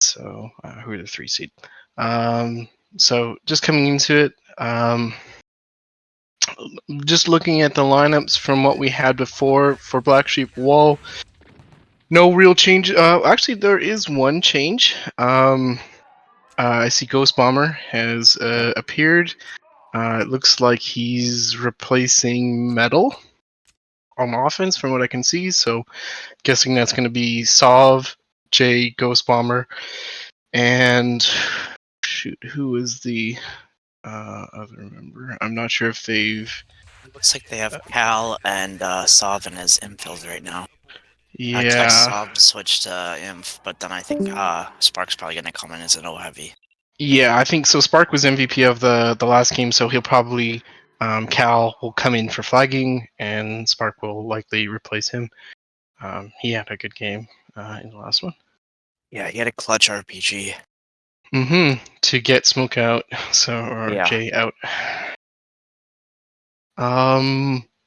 So who are the 3 seed? So just coming into it, just looking at the lineups from what we had before for Black Sheep Wall, no real change. Actually, there is one change. I see Ghost Bomber has appeared. It looks like he's replacing Metal on offense from what I can see. So guessing that's going to be Sov, Jay, Ghost Bomber, and shoot, who is the other member? I'm not sure if they've. It looks like they have Cal and Sovin as infills right now. I expect Yeah. Sov to switch to Inf, but then I think Spark's probably going to come in as an O-heavy. Yeah, I think so. Spark was MVP of the last game, so he'll probably Cal will come in for flagging, and Spark will likely replace him. He had a good game in the last one. Yeah, he had a clutch RPG. To get Smoke out, or Yeah. Jay out.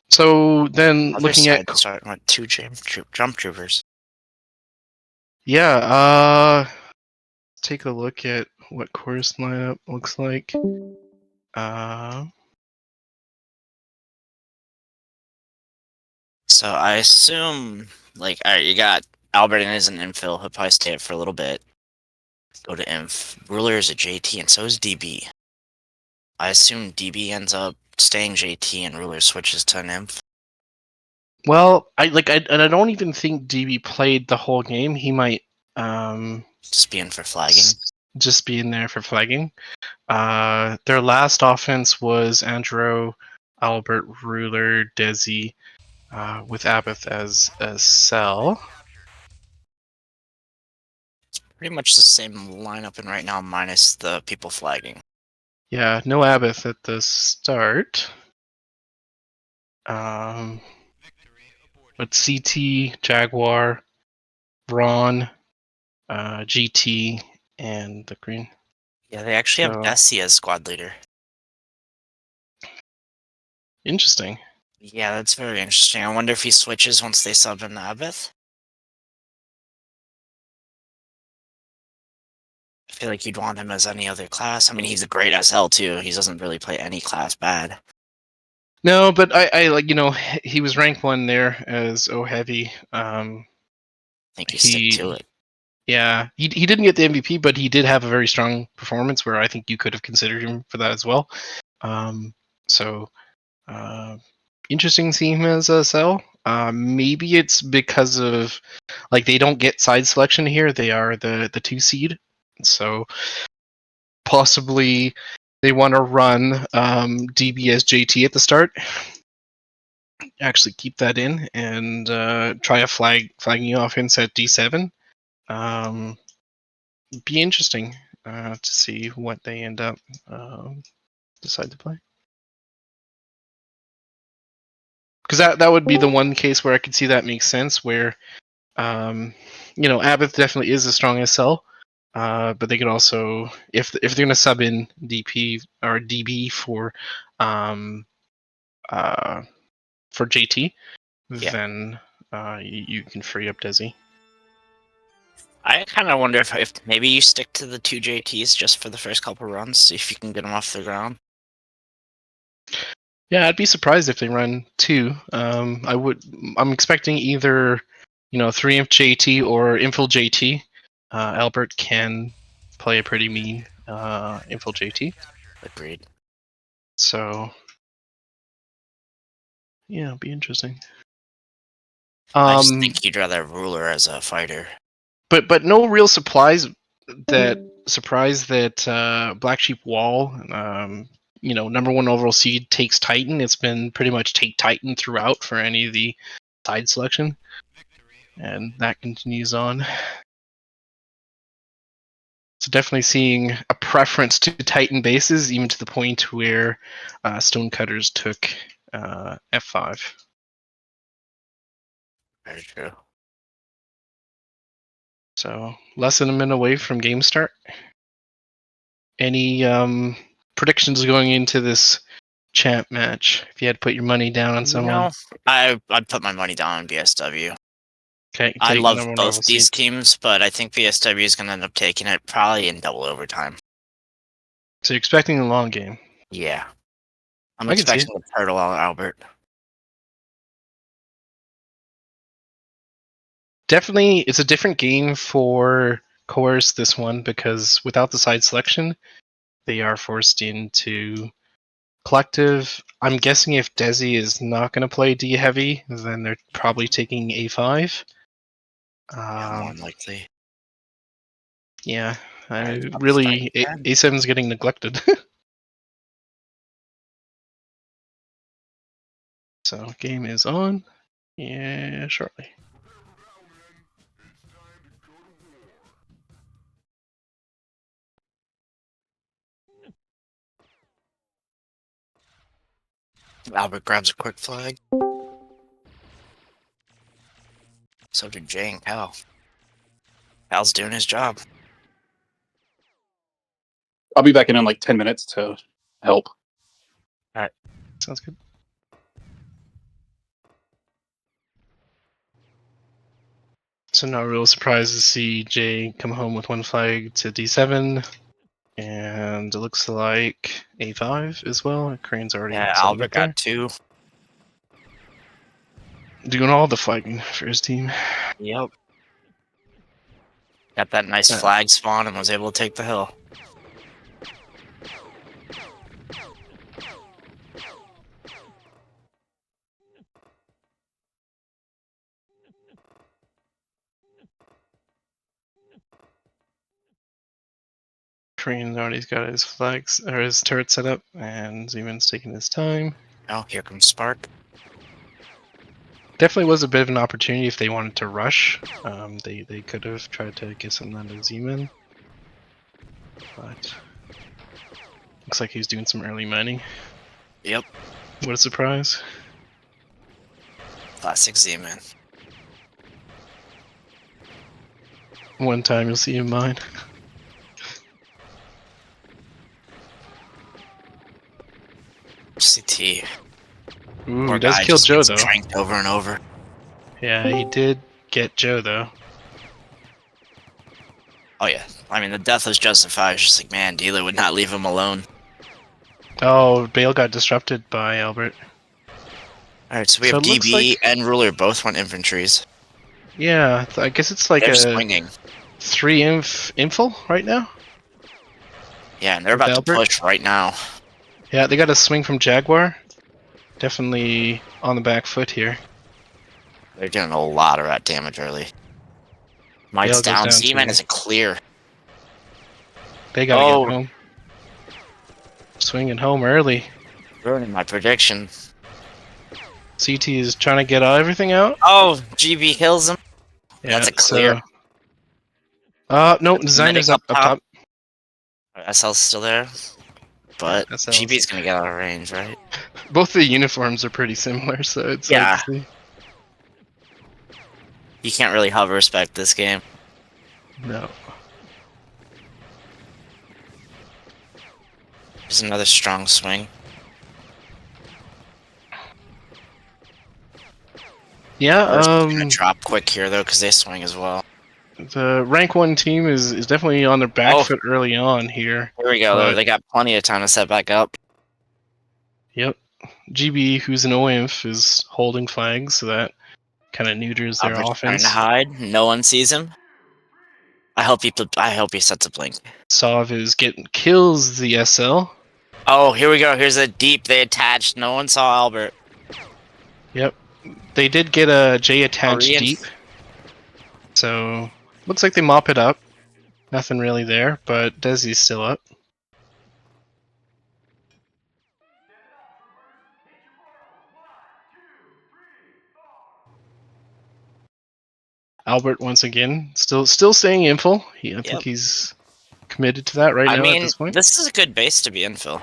So then Other looking at side starting with 2 jump troopers. yeah, take a look at what chorus lineup looks like. So I assume, like, alright, you got Albert in as an infill. He'll probably stay up for a little bit. Go to Inf. Ruler is a JT, and so is DB. I assume DB ends up staying JT and Ruler switches to an Inf. Well, I don't even think DB played the whole game. He might Just be in for flagging. just be in there for flagging. Their last offense was Andro, Albert, Ruler, Desi, with Abath as a cell. Pretty much the same lineup in right now, minus the people flagging. Yeah, no Abath at the start. But CT, Jaguar, Ron, GT, and the green. Yeah, they actually have So Desi as squad leader. interesting. Yeah, that's very interesting. I wonder if he switches once they sub in Abith. I feel like you'd want him as any other class. I mean, he's a great SL too. He doesn't really play any class bad. No, but I like he was rank 1 there as O heavy. I think you stick to it. Yeah, he didn't get the MVP, but he did have a very strong performance where I think you could have considered him for that as well. So interesting seeing him as a cell. Maybe it's because of like they don't get side selection here. They are the 2 seed, so possibly they want to run DB as JT at the start. Actually, keep that in and try a flagging offense at D7. Be interesting to see what they end up decide to play. Because that would be the one case where I could see that makes sense, where Abath definitely is a strong SL, but they could also, if they're going to sub in DP or DB for JT, Yeah. then you can free up Desi. I kind of wonder if maybe you stick to the 2 JTs just for the first couple runs, see if you can get them off the ground. Yeah, I'd be surprised if they run 2. I'm expecting either 3-inf JT or infil JT. Albert can play a pretty mean infil JT. Agreed. So yeah, it'll be interesting. I just think you'd rather Ruler as a fighter. But no real surprise that Black Sheep Wall, number 1 overall seed takes Titan. It's been pretty much take Titan throughout for any of the side selection, and that continues on. So definitely seeing a preference to Titan bases, even to the point where Stonecutters took F5. Very true. So less than a minute away from game start. Any predictions going into this champ match? If you had to put your money down on someone, I'd put my money down on BSW. Okay, I take love number one both rival these seed. teams, but I think BSW is going to end up taking it probably in double overtime. So you're expecting a long game. Yeah. I'm I can see it. expecting the turtle out Albert. Definitely, it's a different game for Coerce, this one, because without the side selection, they are forced into Collective. I'm guessing if Desi is not going to play D heavy, then they're probably taking A5. Yeah, more than likely. Yeah, Alright, about to start really, again. A7 is getting neglected. So, game is on. Yeah, shortly. Albert grabs a quick flag. So did Jay and Cal. Cal's doing his job. I'll be back in like 10 minutes to help. Sounds good. So, no real surprise to see Jay come home with one flag to D7. And it looks like A5 as well. Crane's already Yeah, setting Albert up there. got 2. Doing all the flagging for his team. Yep. Got that nice flag spawn and was able to take the hill. Crane already's got his flags or his turret set up, and Zeman's taking his time. Oh, here comes Spark. Definitely was a bit of an opportunity if they wanted to rush. They could have tried to get something out of Zeman, but looks like he's doing some early mining. Yep. What a surprise! Classic Z-Man. One time you'll see him mine. CT. Ooh, Poor he does guy kill just Joe gets though. tranked over and over. Yeah, he did get Joe though. Oh yeah. I mean, the death was justified. It's just like, man, Dealer would not leave him alone. Oh, Bale got disrupted by Albert. Alright, so we So have it looks DB like, and Ruler both want infantries. yeah, I guess it's like They're a swinging. 3 infil right now. Yeah, and they're With about to Albert? push right now. Yeah, they got a swing from Jaguar. Definitely on the back foot here. They're doing a lot of rat damage early. Might's Bale goes down. down Z-Man too. is a clear. They gotta get home. Swinging home early. Ruining my prediction. CT is trying to get everything out. Oh, GB kills him. Yeah, That's a clear. No, Medic designer's up top. SL's still there. But Yeah, SL's. GB's gonna get out of range, right? Both the uniforms are pretty similar, so it's hard Yeah. to see. You can't really hover respect this game. No. There's another strong swing. Yeah, Gonna drop quick here though, because they swing as well. the rank 1 team is definitely on their back Oh. foot early on here. Here we go, though. But- They got plenty of time to set back up. Yep. GB, who's an OINF, is holding flags, so that kind of neuters their Albert's trying offense. to hide. No one sees him. I hope he sets a blink. Sov is kills the SL. Oh, here we go. Here's a deep. They attached. No one saw Albert. Yep. They did get a J attached Korean. deep. So, looks like they mop it up. Nothing really there, but Desi's still up. Albert once again, still staying infil. I think he's committed to that right now at this point. This is a good base to be infill.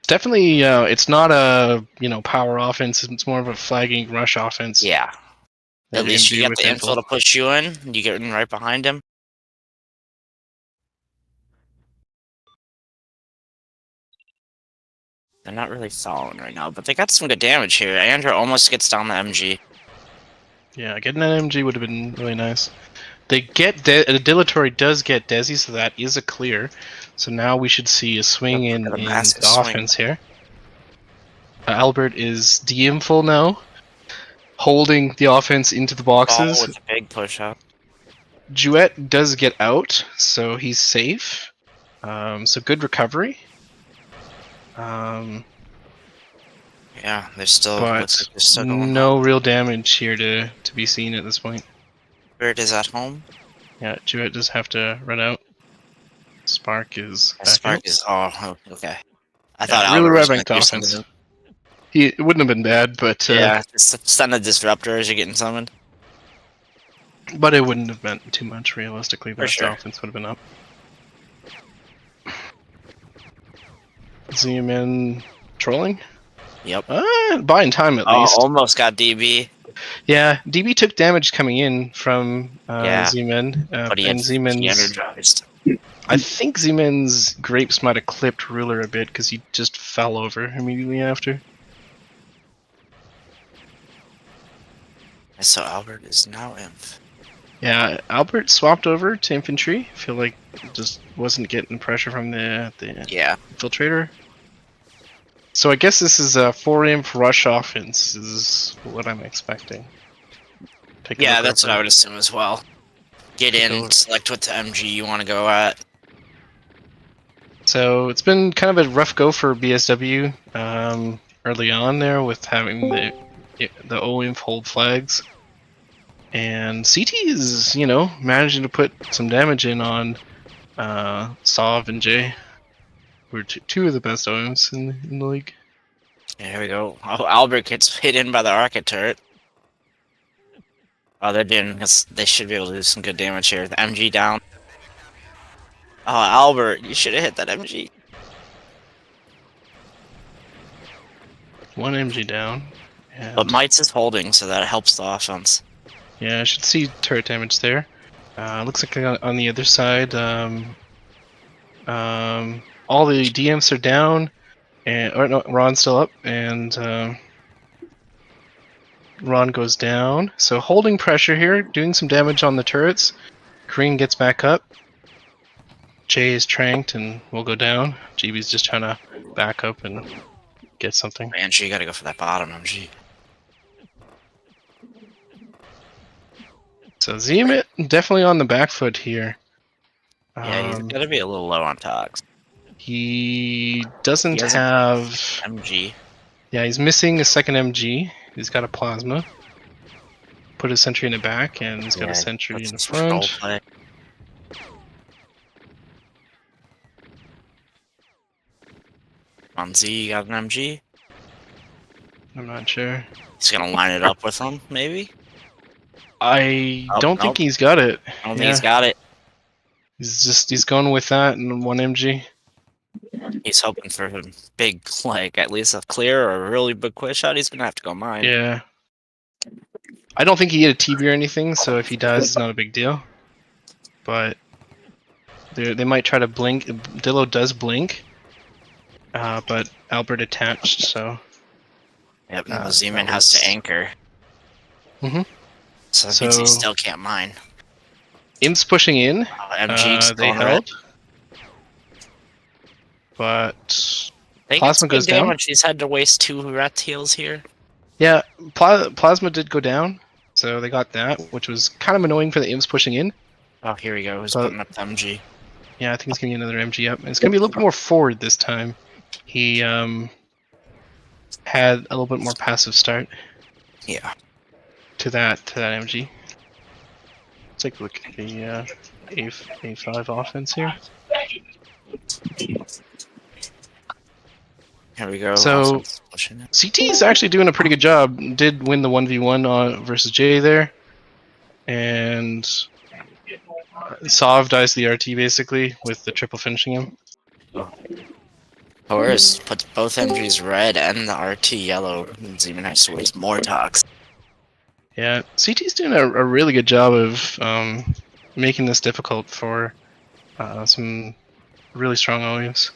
Definitely, it's not a power offense. It's more of a flagging rush offense. Yeah. At least you get the infill to push you in. You get in right behind him. They're not really following right now, but they got some good damage here. Andrew almost gets down the MG. Yeah, getting an MG would have been really nice. They get Dilatory does get Desi, so that is a clear. So now we should see a swing Look in at a the massive swing. offense here. Albert is DM full now, holding the offense into the Ball boxes. with a big push up. Jouet does get out, so he's safe. So good recovery. Yeah, they're still. But Looks like they're still going no home. real damage here to be seen at this point. Spirit is at home. Yeah, Jouet does have to run out. Spark is back Spark out. is. Oh, okay. I Yeah, thought really Albert was going revving to to do offense. something. It wouldn't have been bad, but Yeah, send a disruptor as you're getting summoned. but it wouldn't have meant too much realistically. For That sure. offense would have been up. Zoom in trolling. Yep. Buying time at Oh, least. almost got DB. Yeah, DB took damage coming in from Yeah. Z-Men, But he and had Z-Men's. energized. I think Z-Men's grapes might have clipped Ruler a bit because he just fell over immediately after. So Albert is now Inf. Yeah, Albert swapped over to Infantry. I feel like just wasn't getting pressure from the Yeah. infiltrator. So I guess this is a 4-inf rush offense is what I'm expecting. Take a Yeah, look that's what over. I would assume as well. Get Take a in, look. select what MG you want to go at. So it's been kind of a rough go for BSW early on there with having the O-inf hold flags. And CT is, managing to put some damage in on Sov and Jay, who are two of the best O-imps in the league. Yeah, here we go. Oh, Albert gets hit in by the rocket turret. Oh, they're doing this. They should be able to do some good damage here. The MG down. Oh, Albert, you should have hit that MG. One MG down. And But Mites is holding, so that helps the offense. yeah, I should see turret damage there. Looks like on the other side, all the DMs are down, and or no, Ron's still up, and Ron goes down. So holding pressure here, doing some damage on the turrets. Green gets back up. Jay is tranked and will go down. GB's just trying to back up and get something. Andrew, you gotta go for that bottom MG. So Zeemit definitely on the back foot here. Yeah, he's gotta be a little low on tox. He doesn't He has a have MG. Yeah, he's missing a second MG. He's got a plasma. Put a sentry in the back, and he's got a sentry in the front. On Z, you got an MG. I'm not sure. He's gonna line it up with him, maybe. I Oh, don't think he's got it. I don't think he's got it. He's going with that and one MG. He's hoping for a big, like, at least a clear or a really big quick shot. He's gonna have to go mine. Yeah. I don't think he hit a TB or anything, so if he dies, it's not a big deal. But they might try to blink. Dillo does blink, but Albert attached, so. Yep, no, Zeman has to anchor. Mhm. So that means he still can't mine. Imp's pushing in. MG's they held. But Plasma goes down. He's had to waste 2 rat heals here. Yeah, Plasma did go down, so they got that, which was kind of annoying for the imps pushing in. Oh, here we go. He's putting up the MG. Yeah, I think he's going to get another MG up. And it's going to be a little bit more forward this time. He had a little bit more passive start. Yeah. To that MG. Let's take a look at the A5 offense here. Here we go. So CT is actually doing a pretty good job. Did win the 1v1 versus Jay there, and Sov dies to the RT basically with the triple finishing him. Horus puts both MGs red and the RT yellow. Zeman has to waste more tox. Yeah, CT's doing a really good job of making this difficult for some really strong OEMs.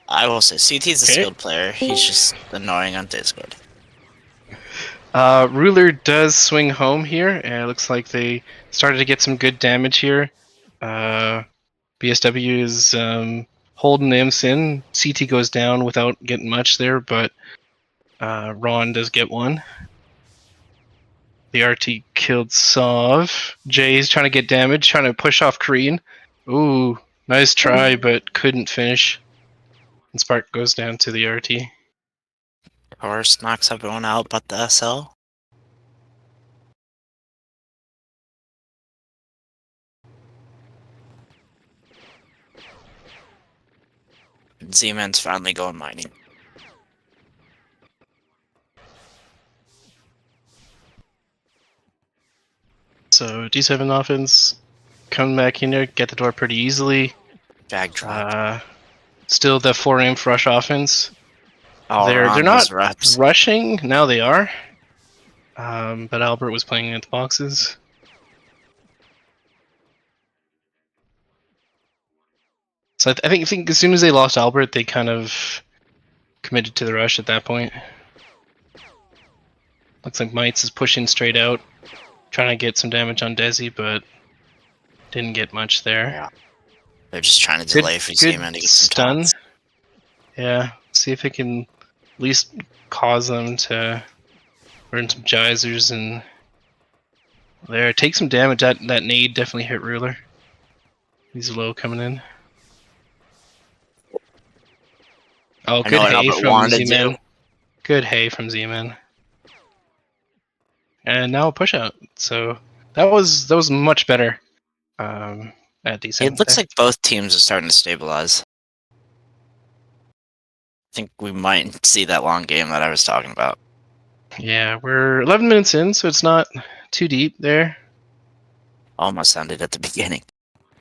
I will say CT's a Okay. skilled player. He's just annoying on Discord. Ruler does swing home here, and it looks like they started to get some good damage here. BSW is holding the imps in. CT goes down without getting much there, but Ron does get one. The RT killed Sov. Jay's trying to get damage, trying to push off Kreen. Ooh, nice try, but couldn't finish. And Spark goes down to the RT. Horse knocks everyone out but the SL. Z-Man's finally going mining. So D7 offense come back in there, get the door pretty easily. Bag drop. Still the 4 rush offense. Oh, They're Ron not does reps. rushing, now they are. But Albert was playing at the boxes. So I think as soon as they lost Albert, they kind of committed to the rush at that point. Looks like Mites is pushing straight out, trying to get some damage on Desi, but didn't get much there. Yeah. They're just trying to delay for Z-Man to get some stun. taunts. Yeah, see if it can at least cause them to burn some geysers and there. Take some damage. That nade definitely hit Ruler. He's low coming in. Oh, good hay from Z-Man. Good hay from Z-Man. And now a push out. So that was much better. At D7. It looks like both teams are starting to stabilize. I think we might see that long game that I was talking about. Yeah, we're 11 minutes in, so it's not too deep there. Almost ended at the beginning.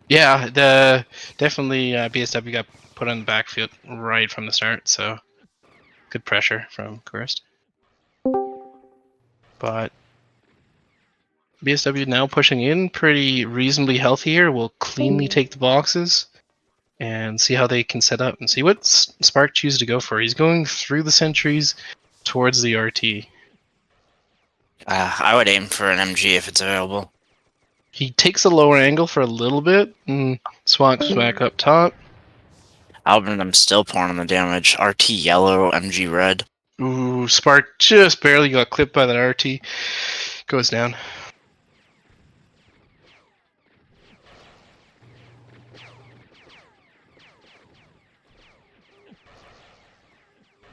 Yeah, definitely BSW got put on the backfield right from the start, so good pressure from Kurist. But BSW now pushing in pretty reasonably healthy here. Will cleanly take the boxes and see how they can set up and see what Spark chooses to go for. He's going through the sentries towards the RT. I would aim for an MG if it's available. He takes a lower angle for a little bit and swats back up top. Albert and I'm still pouring on the damage. RT yellow, MG red. Ooh, Spark just barely got clipped by that RT. Goes down.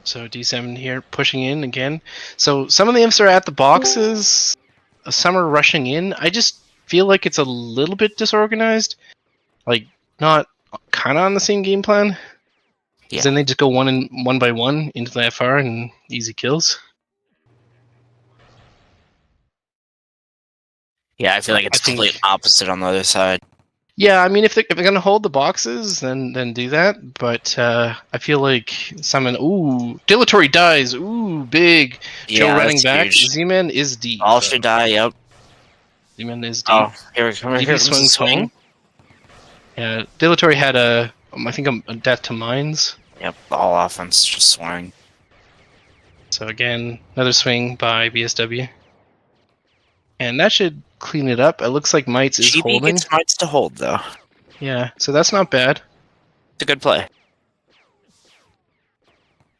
So D7 here pushing in again. So some of the imps are at the boxes. Some are rushing in. I just feel like it's a little bit disorganized. Like, not kind of on the same game plan. Yeah. Then they just go one by one into the FR and easy kills. Yeah, I feel like it's complete opposite on the other side. Yeah, I mean, if they're gonna hold the boxes, then do that. But I feel like someone. Ooh, Dilatory dies. Ooh, big. Yeah, Joe running back. huge. Z-Man is deep. All should die. Yep. Z-Man is deep. Oh, here comes the swing. Yeah, Dilatory had I think a death to mines. Yep, all offense just swing. So again, another swing by BSW. And that should clean it up. It looks like Mites is holding. Gets Mites to hold, though. Yeah, so that's not bad. It's a good play.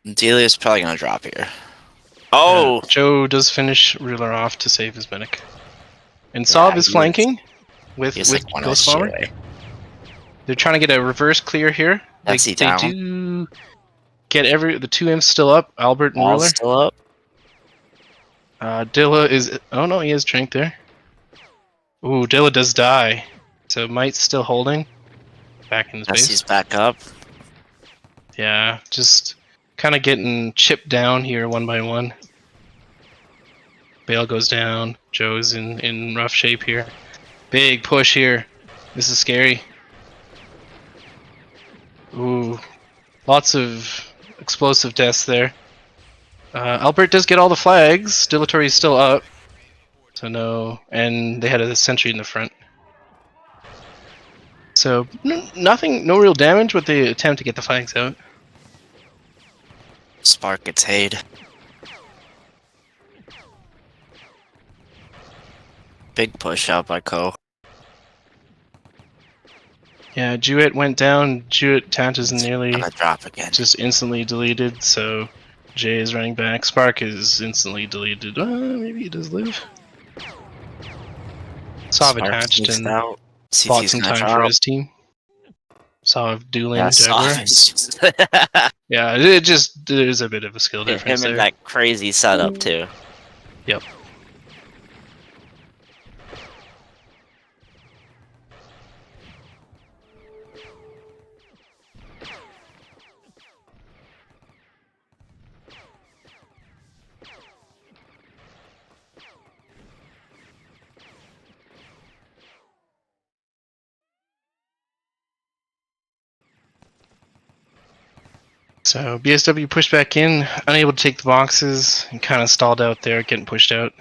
Delia's probably going to drop here. Oh! Joe does finish Ruler off to save his medic. And Sov is flanking with Ghost Bomber. They're trying to get a reverse clear here. They do get the 2 imps still up. Albert and Ruler. Still up. Dilla is... Oh no, he has Drink there. Ooh, Dilla does die. So Mite's still holding. Back in his base. He's back up. Yeah, just kind of getting chipped down here one by one. Bale goes down. Joe's in rough shape here. Big push here. This is scary. Ooh, lots of explosive deaths there. Albert does get all the flags. Dilatory is still up. So no, and they had a sentry in the front. So nothing, no real damage with the attempt to get the flags out. Spark gets Hayed. Big push out by Co. Yeah, Jewett went down. Jewett Tant is nearly Gonna drop again. just instantly deleted, so Jay is running back. Spark is instantly deleted. Maybe he does live. Saw Spark attached sneaks and out. bought CT's some gonna time for drop. his team. Saw Yeah, dueling Saw Jaguar. is just Yeah, it just there's a bit of a skill difference him in there. that crazy setup too. Yep. So BSW pushed back in, unable to take the boxes, and kind of stalled out there, getting pushed out.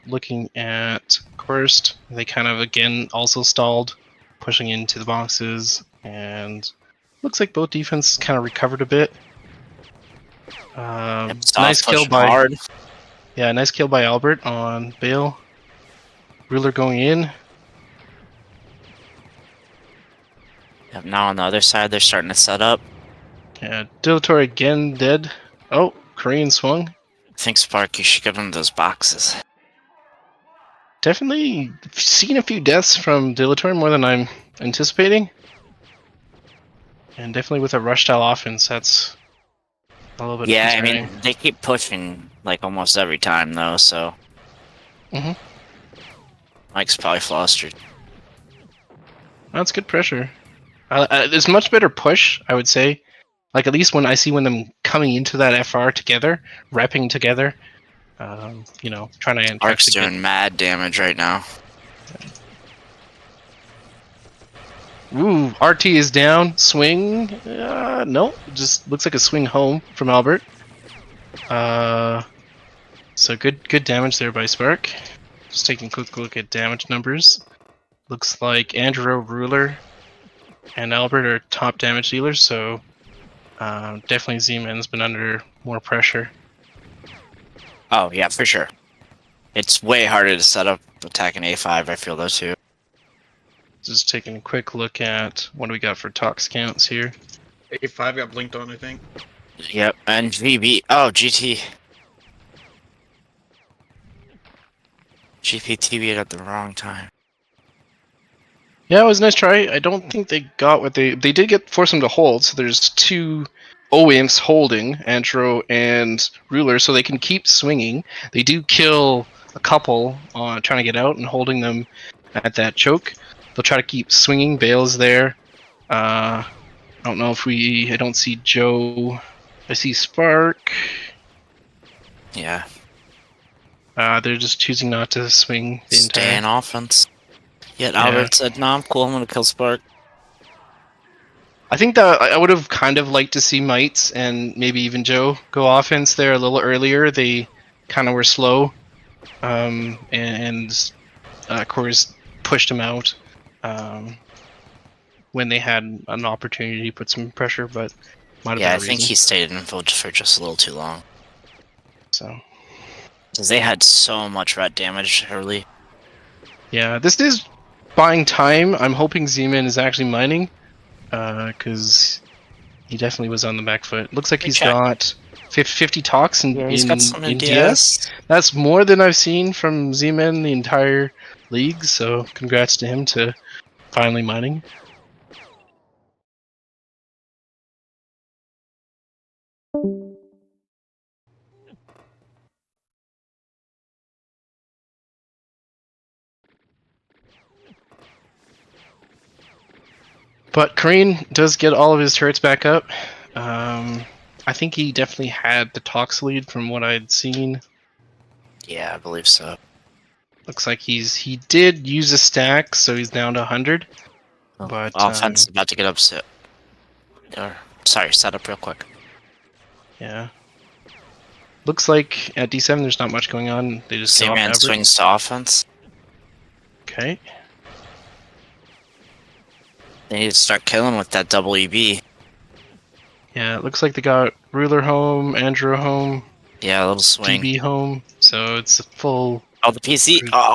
Looking at Kurst, they kind of again also stalled, pushing into the boxes, and looks like both defenses kind of recovered a bit. Nice kill Pushing by hard. nice kill by Albert on Bale. Ruler going in. Yep, now on the other side, they're starting to set up. Yeah, Dilatory again dead. Oh, Korean swung. I think Spark, you should get into those boxes. Definitely seen a few deaths from Dilatory, more than I'm anticipating. And definitely with a rush style offense, that's a little bit Yeah, I concerning. mean, they keep pushing like almost every time though, so. Mhm. Mike's probably flustered. That's good pressure. There's much better push, I would say. Like at least when I see when them coming into that FR together, repping together, trying to Spark's actually doing mad damage right now. Ooh, RT is down. Swing. No, just looks like a swing home from Albert. So good damage there by Spark. Just taking a quick look at damage numbers. Looks like Andrew Ruler and Albert are top damage dealers, so definitely Z-Man's been under more pressure. Oh, yeah, for sure. It's way harder to set up attacking A5, I feel though too. Just taking a quick look at what do we got for tox counts here. A5 got blinked on, I think. Yep, and VB. Oh, GT. GPTV'd at the wrong time. Yeah, it was a nice try. I don't think they got what they did get force them to hold. So there's two O-imps holding Antro and Ruler, so they can keep swinging. They do kill a couple on trying to get out and holding them at that choke. They'll try to keep swinging. Bale's there. I don't know if I don't see Joe. I see Spark. Yeah. They're just choosing not to swing the Stay in entire. offense. Yet Yeah. Albert said, "No, I'm cool. I'm gonna kill Spark." I think that I would have kind of liked to see Mites and maybe even Joe go offense there a little earlier. They kind of were slow, and Core's pushed him out when they had an opportunity to put some pressure, but might have Yeah, been I a think reason. he stayed in for just a little too long. So Because they had so much red damage early. yeah, this is buying time. I'm hoping Z-Man is actually mining, because he definitely was on the back foot. Looks like Good he's check. got 50 talks Yeah, he's got some in DS. That's more than I've seen from Z-Man the entire league, so congrats to him to finally mining. But Kareen does get all of his turrets back up. I think he definitely had the Tox lead from what I'd seen. Yeah, I believe so. Looks like he did use a stack, so he's down to 100. Oh, But offense is about to get upset. Or, sorry, set up real quick. yeah, looks like at D7 there's not much going on. They just kill off Z-Man Albert. swings to offense. Okay. They need to start killing with that double EB. Yeah, it looks like they got Ruler home, Andrew home, Yeah, a little swing. DB home, so it's a full Oh, the PC. Oh,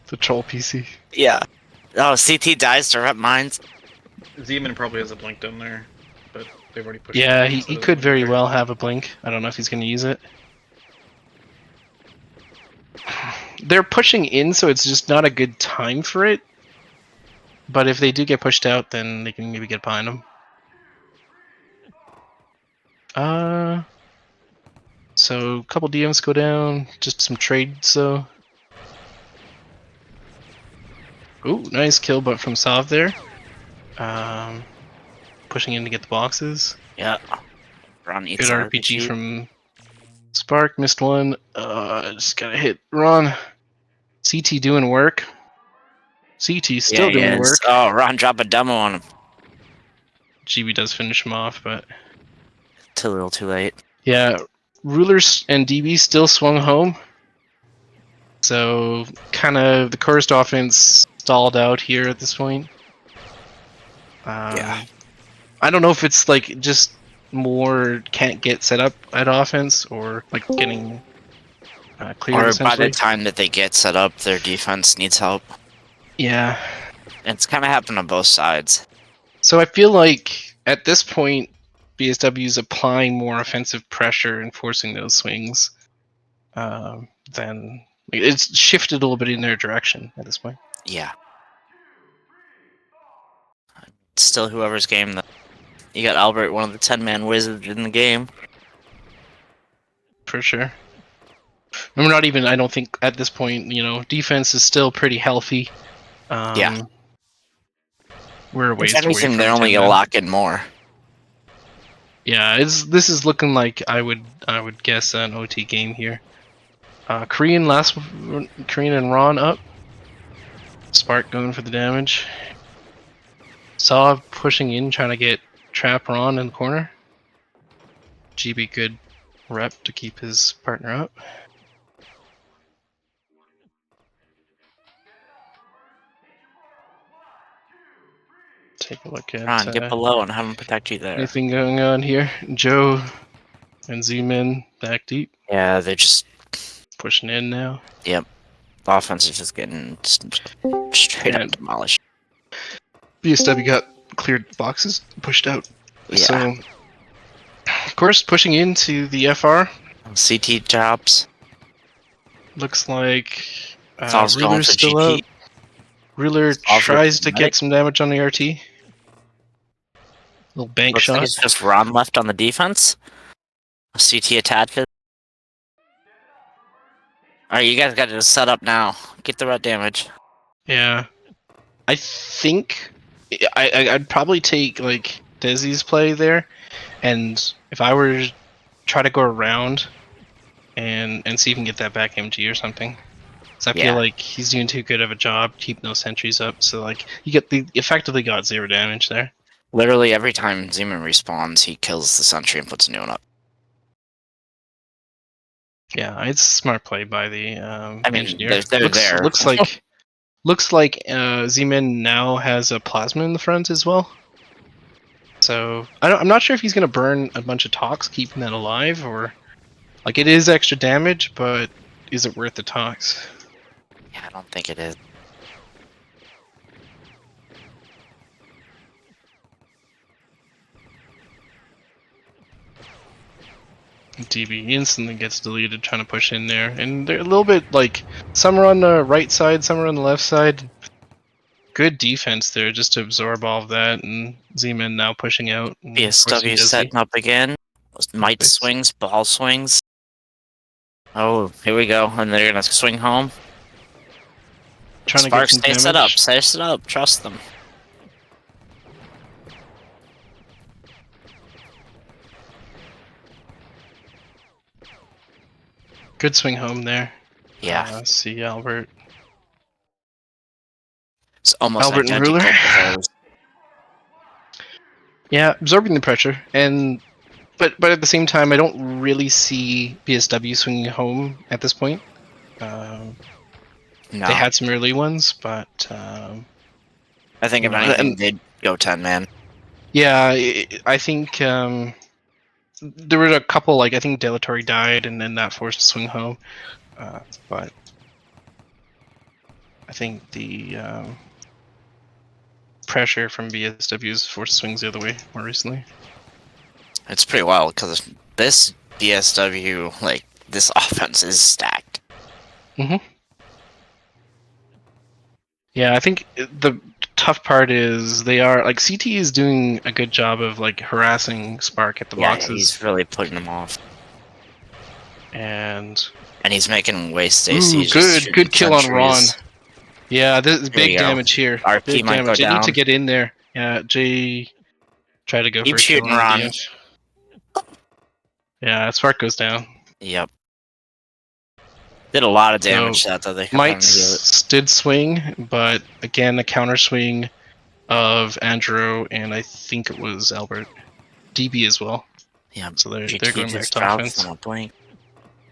the troll PC. yeah. Oh, CT dies to rep mines. Zeman probably has a blink down there, but they've already pushed. Yeah, in, he, so he it could doesn't very matter. well have a blink. I don't know if he's going to use it. They're pushing in, so it's just not a good time for it. But if they do get pushed out, then they can maybe get behind them. So a couple DMs go down, just some trades, so. Ooh, nice kill, but from Sav there. Pushing in to get the boxes. Yeah. Ron eats Good the RPG from Spark, missed one. Just gotta hit Ron. CT doing work. CT still he doing is. work. Oh, Ron drop a demo on him. GB does finish him off, but Too little, too late. yeah, Rulers and DB still swung home. So kind of the cursed offense stalled out here at this point. Yeah. I don't know if it's like just more can't get set up at offense or like getting cleared Or by essentially. the time that they get set up, their defense needs help. Yeah. It's kind of happened on both sides. So I feel like at this point, BSW is applying more offensive pressure and forcing those swings. Then it's shifted a little bit in their direction at this point. Yeah. Still whoever's game, though. You got Albert, one of the 10-man wizards in the game. For sure. And we're not even, I don't think, at this point, defense is still pretty healthy. Yeah. We're a If ways away anything, from they're only 10 gonna man. lock in more. Yeah, this is looking like I would guess an OT game here. Korean and Ron up. Spark going for the damage. Saw pushing in, trying to get Trap Ron in the corner. GB good rep to keep his partner up. Take a look at Ron, get below and have him protect you there. anything going on here. Joe and Z-Men back deep. Yeah, they're just Pushing in now. Yep. The offense is just getting straight up And demolished. BSW got cleared boxes, pushed out. Yeah. So, of course, pushing into the FR. CT drops. Looks like Saul's going Ruler's for still GP. up. Ruler Saul's tries to medic. get some damage on the RT. Little bank Looks shot. like it's just Ron left on the defense. CT attaches. Alright, you guys got to set up now. Get the red damage. Yeah. I think I'd probably take like Desi's play there, and if I were to try to go around and see if we can get that back MG or something. So I Yeah. feel like he's doing too good of a job keeping those sentries up. So like you get effectively got 0 damage there. Literally every time Zeman respawns, he kills the sentry and puts a new one up. Yeah, it's smart play by the I mean, engineer. they're there. Looks like Z-Man now has a plasma in the front as well. So I'm not sure if he's gonna burn a bunch of tox keeping that alive, or like it is extra damage, but is it worth the tox? Yeah, I don't think it is. DB instantly gets deleted trying to push in there, and they're a little bit like some are on the right side, some are on the left side. Good defense there just to absorb all of that, and Z-Man now pushing out. BSW setting up again. Might swings, ball swings. Oh, here we go, and they're gonna swing home. Trying Spark, to get some stay damage. set up, trust them. Good swing home there. Yeah, See Albert. it's almost Albert and identical Ruler. to those. Yeah, absorbing the pressure, and but at the same time, I don't really see BSW swinging home at this point. No, They had some early ones, but I think if no, anything, and- they'd go 10-man. Yeah, I think there were a couple, like, I think Delatory died, and then that forced swing home. But I think the pressure from BSW's forced swings the other way more recently. It's pretty wild because this BSW, like, this offense is stacked. Yeah, I think the tough part is they are, like, CT is doing a good job of, like, harassing Spark at the Yeah, boxes, he's really putting them off. and And he's making him waste ooh, AC just shooting good kill on Ron. sentries. Yeah, this is There you big go. damage here. RP Big might go damage. They need to down. get in there. Yeah, Jay tried to go Keep for a kill shooting, on Ron. DF. Yeah, Spark goes down. Yep. Did a lot of So, damage to that, though. They kept having to heal it. did swing, but again, the counter swing of Andrew and I think it was Albert. DB as well. Yeah, So they're GT going back just to drops offense. on a blink.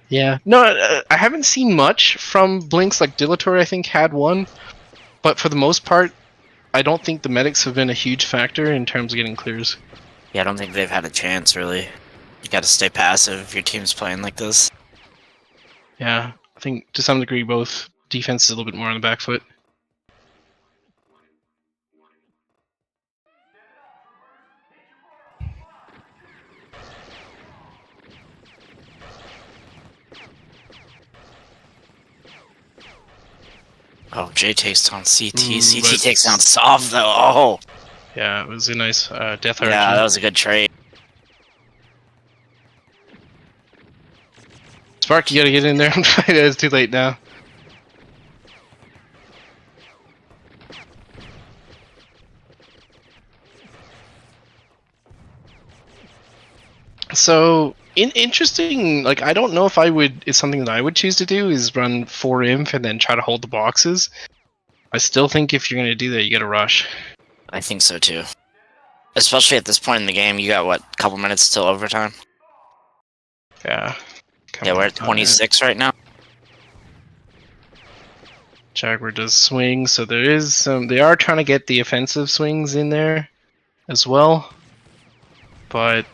Yeah. No, I haven't seen much from Blinks. Like Dilatory, I think, had one. But for the most part, I don't think the medics have been a huge factor in terms of getting clears. Yeah, I don't think they've had a chance, really. You gotta stay passive if your team's playing like this. Yeah. I think to some degree both defense is a little bit more on the back foot. Oh, Jay takes down CT. Ooh, CT but- takes down Sov, though. Oh! Yeah, it was a nice death RG. Yeah, that was a good trade. Spark, you gotta get in there and fight it. It's too late now. So, interesting, like, I don't know if it's something that I would choose to do, is run 4 inf and then try to hold the boxes. I still think if you're gonna do that, you gotta rush. I think so, too. Especially at this point in the game, you got, what, a couple minutes till overtime? Yeah. Yeah, we're at 26 right now. Jaguar does swing, so there is some. They are trying to get the offensive swings in there as well, but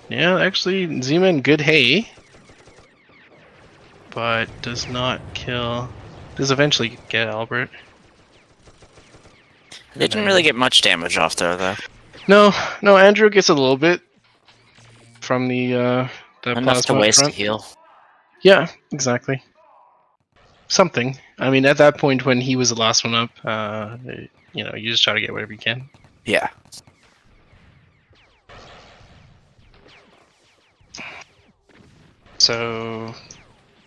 yeah, actually, Z-Man good hay, but does not kill. Does eventually get Albert. They didn't really get much damage off there, though. No, Andrew gets a little bit from the Enough to plasma waste front. a heal. Yeah, exactly. Something. I mean, at that point when he was the last one up, you just try to get whatever you can. Yeah. So,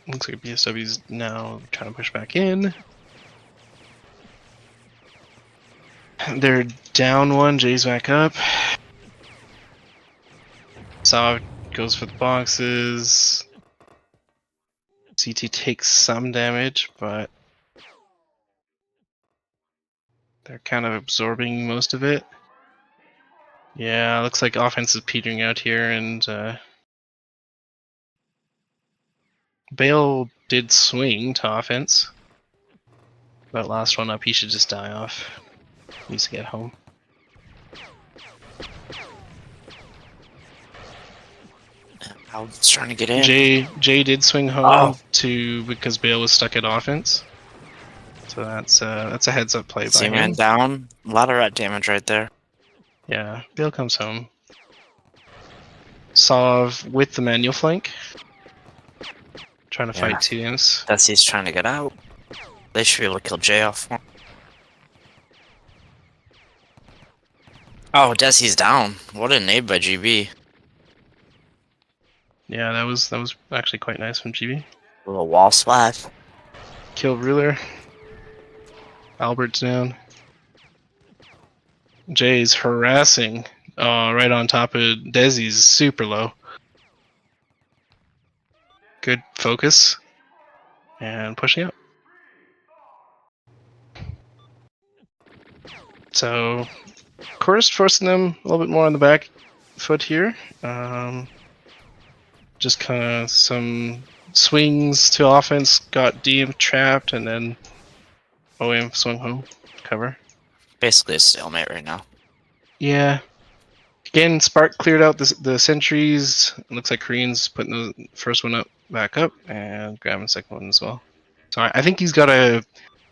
looks like BSW's now trying to push back in. They're down one, Jay's back up. Saw goes for the boxes. CT takes some damage, but they're kind of absorbing most of it. Yeah, looks like offense is petering out here, and Bale did swing to offense. That last one up, he should just die off. He needs to get home. Howard's trying to get in. Jay did swing home because Bale was stuck at offense. So that's a heads up play by Z-Man him. down. A lot of rat damage right there. Yeah, Bale comes home. Sov with the manual flank. Trying to fight 2 imps. Desi's trying to get out. They should be able to kill Jay off. Oh, Desi's down. What a nade by GB. Yeah, that was actually quite nice from GB. A little wall splash. Kill Ruler. Albert's down. Jay's harassing. Right on top of Desi's super low. Good focus. And pushing up. So, Chorus forcing them a little bit more on the back foot here. Just kind of some swings to offense, got DM trapped, and then OM swung home. Cover. Basically a stalemate right now. Yeah. Again, Spark cleared out the sentries. It looks like Korean's putting the first one up back up and grabbing the second one as well. So I think he's got to.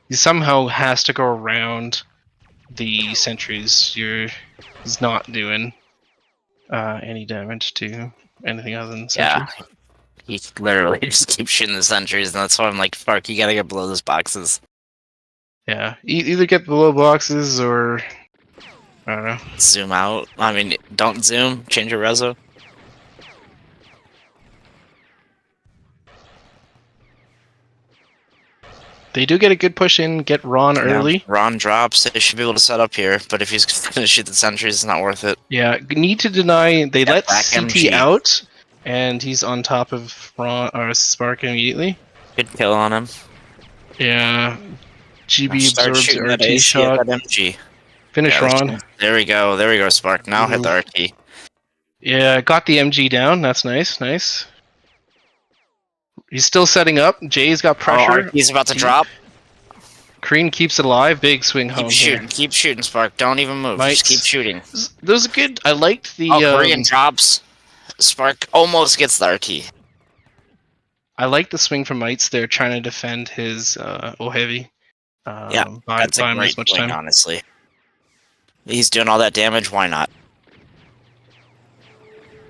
He somehow has to go around the sentries. He's not doing any damage to anything other than sentries. Yeah. He literally just keeps shooting the sentries, and that's why I'm like, Spark, you gotta get below those boxes. Yeah, either get below boxes or I don't know. Zoom out. I mean, don't zoom. Change your reso. They do get a good push in, get Ron early. Ron drops. They should be able to set up here, but if he's gonna shoot the sentries, it's not worth it. Yeah, need to deny. They let back CT MG. out, and he's on top of Ron or Spark immediately. Good kill on him. Yeah, GB Start absorbs shooting the that RT AC shot. at that MG. Finish Yeah, Ron. there we go. There we go, Spark. Now hit the Ooh. RT. Yeah, got the MG down. That's nice. Nice. He's still setting up. Jay's got pressure. Oh, he's about to deep. drop. Kreen keeps it alive. Big swing home here. Keep shooting, Spark. Don't even move. Just keep shooting. Those are good. I liked the. Korean drops. Spark almost gets the RT. I like the swing from Mites there, trying to defend his heavy. Yeah, that's a great swing, honestly. He's doing all that damage. Why not?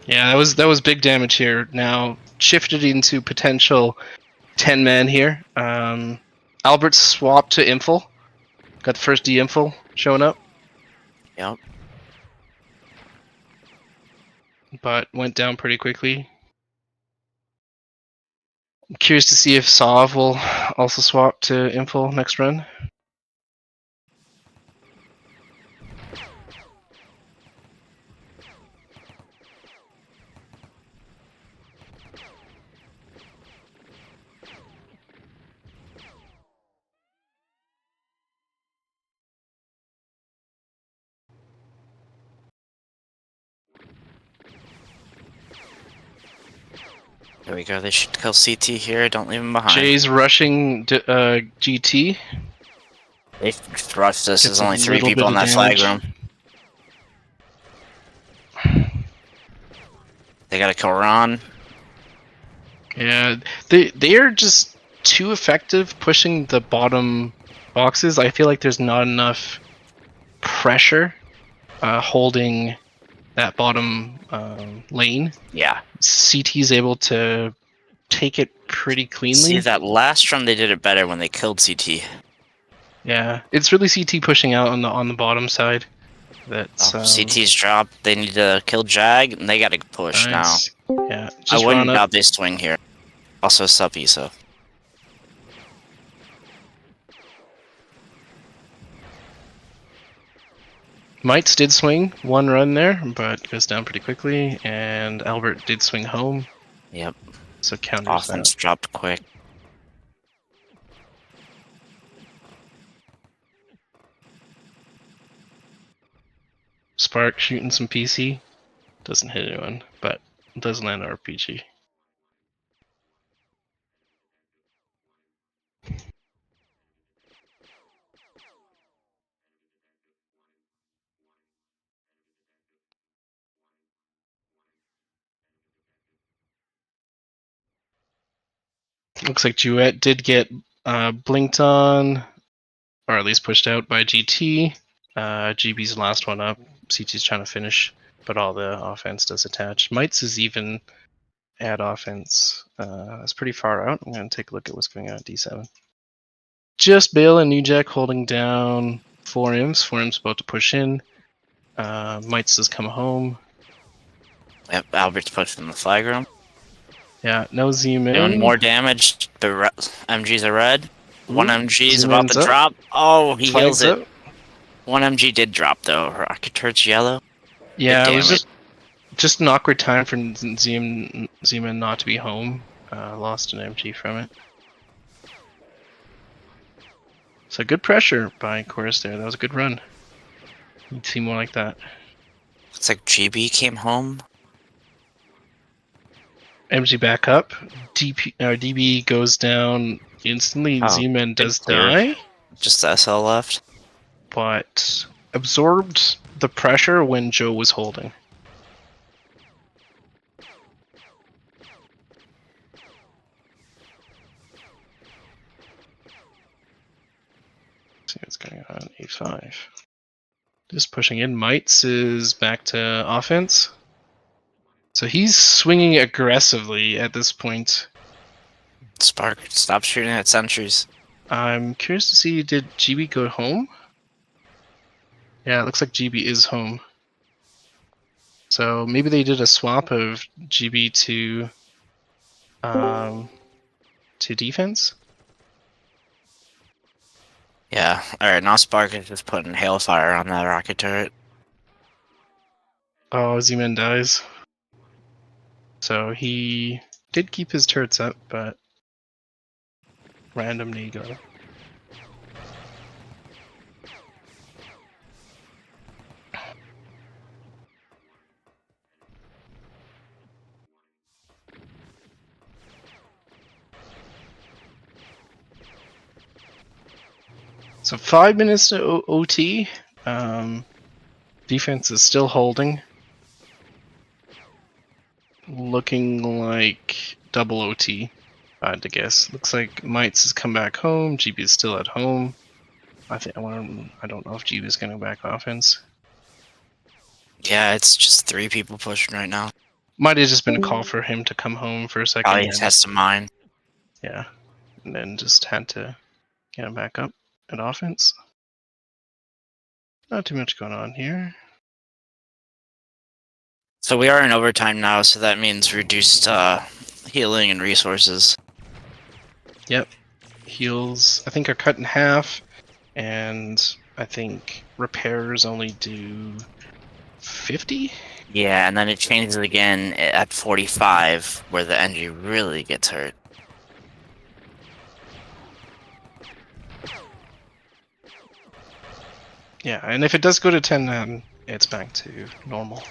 Yeah, that was big damage here. Now shifted into potential 10-man here. Albert swapped to Infil. Got the first D-Infil showing up. Yep. But went down pretty quickly. I'm curious to see if Sov will also swap to Infil next run. There we go. They should kill CT here. Don't leave him behind. Jay's rushing GT. They rushed us. There's only 3 people in that flag room. They gotta kill Ron. Yeah, they are just too effective pushing the bottom boxes. I feel like there's not enough pressure holding that bottom lane. Yeah. CT's able to take it pretty cleanly. See, that last run they did it better when they killed CT. Yeah, it's really CT pushing out on the bottom side. That's CT's dropped. They need to kill Jag, and they gotta push nice. now. Yeah, I wouldn't doubt they swing here. Also, suppy, so. Mites did swing one run there, but goes down pretty quickly, and Albert did swing home. Yep. So counters Offense that. dropped quick. Spark shooting some PC. Doesn't hit anyone, but does land an RPG. Looks like Duet did get blinked on, or at least pushed out by GT. GB's the last one up. CT's trying to finish, but all the offense does attach. Mites is even at offense. That's pretty far out. I'm going to take a look at what's going on at D7. Just Bale and New Jack holding down 4Ms. 4M's about to push in. Mites has come home. Yep, Albert's pushed in the flag room. Yeah, no Z-Man. Doing more damage. The MGs are red. One MG's about to up. drop. Oh, he heals it. Up. One MG did drop though. Rocket Turret's yellow. Yeah, it was just an awkward time for Z-Man not to be home. Lost an MG from it. So good pressure by Chorus there. That was a good run. You'd see more like that. Looks like GB came home. MG back up. DB goes down instantly. Oh, Z-Man does clear. die. Just the SL left. but absorbed the pressure when Joe was holding. See what's going on. A5. Just pushing in. Mites is back to offense. So he's swinging aggressively at this point. Spark, stop shooting at sentries. I'm curious to see, did GB go home? Yeah, it looks like GB is home. So maybe they did a swap of GB to defense. Yeah. Alright, now Spark is just putting hailfire on that rocket turret. Oh, Z-Man dies. So he did keep his turrets up, but random nade got him. So 5 minutes to OT. Defense is still holding. Looking like double OT, if I had to guess. Looks like Mites has come back home. GB is still at home. I don't know if GB is going to back offense. Yeah, it's just 3 people pushing right now. Might have just been a call for him to come home for a second. Probably just has to mine. Yeah, and then just had to get him back up at offense. Not too much going on here. So we are in overtime now, so that means reduced healing and resources. Yep. Heals, I think, are cut in half, and I think repairs only do 50? Yeah, and then it changes again at 45, where the NG really gets hurt. Yeah, and if it does go to 10, then it's back to normal.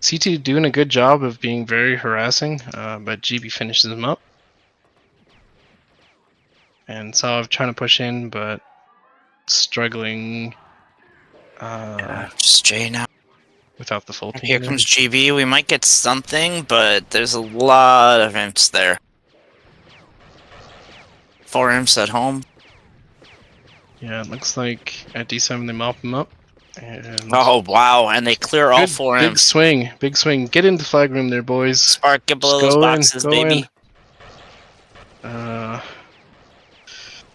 CT doing a good job of being very harassing, but GB finishes him up. And Sav trying to push in, but struggling Just J now. without the full team. Here comes GB. We might get something, but there's a lot of imps there. 4 imps at home. Yeah, it looks like at D7 they mop him up. And Oh, wow. And they clear all good, 4 big imps. swing, big swing. Get into the flag room there, boys. Spark, get below Just those go in, boxes, go baby. in.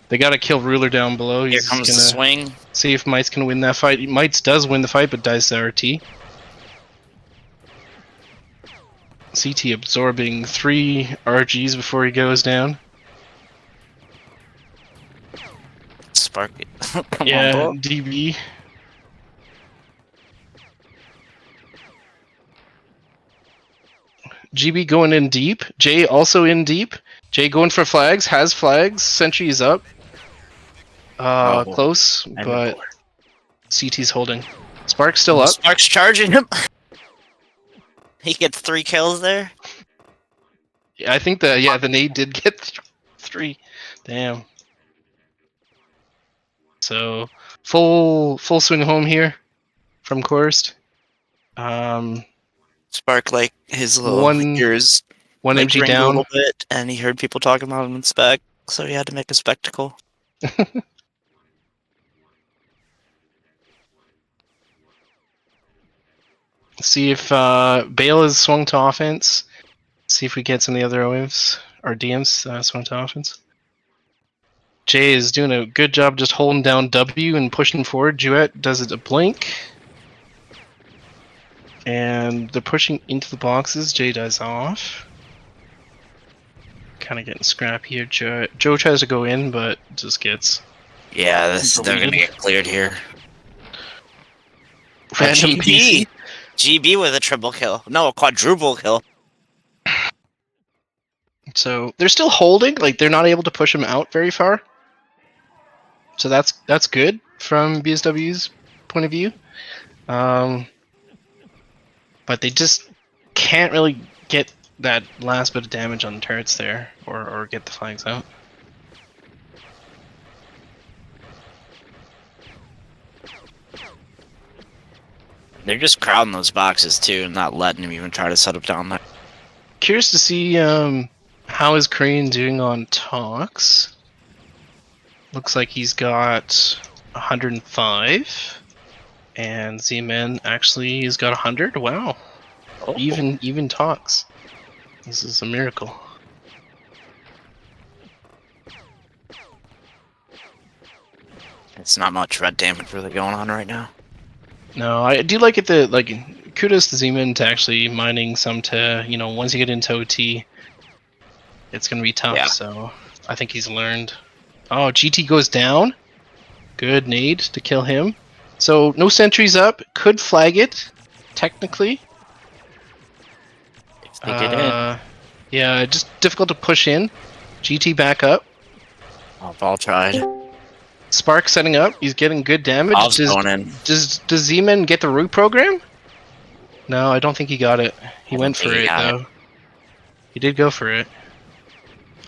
They gotta kill Ruler down below. Here He's comes gonna the swing. see if Mites can win that fight. Mites does win the fight, but dies to RT. CT absorbing 3 RGs before he goes down. Spark it. Come Yeah, on, bro. DB. GB going in deep. Jay also in deep. Jay going for flags. Has flags. Sentry is up. Close, And but CT's holding. Spark's still up. Spark's charging him. He gets 3 kills there. I think the nade did get 3. Damn. So full swing home here from Korst. Spark, like, his little One ears like, MG ringed a down. little bit, and he heard people talking about him in spec, so he had to make a spectacle. See if Bale is swung to offense. See if we get some of the other OMs or DMs swung to offense. Jay is doing a good job just holding down W and pushing forward. Duet does it a blink. And they're pushing into the boxes. Jay dies off. Kind of getting scrappy here. Joe tries to go in, but just gets Yeah, they're gonna deleted. get cleared here. Random PC. GB with a triple kill. No, a quadruple kill. So they're still holding, like they're not able to push him out very far. So that's good from BSW's point of view. But they just can't really get that last bit of damage on the turrets there, or get the flags out. They're just crowding those boxes too, and not letting him even try to set up down there. Curious to see how is Korean doing on talks. Looks like he's got 105, and Z-Man actually has got 100. Wow, Oh. even talks. This is a miracle. It's not much red damage really going on right now. No, I do like it that, like, kudos to Z-Man to actually mining some to, once you get into OT, it's gonna be tough. Yeah. So I think he's learned. Oh, GT goes down. Good nade to kill him. So no sentries up. Could flag it, technically. If they get in. Yeah, just difficult to push in. GT back up. Oh, ball tried. Spark setting up. He's getting good damage. Ball's going in. Does Z-Man get the root program? No, I don't think he got it. He went for it though. He did go for it.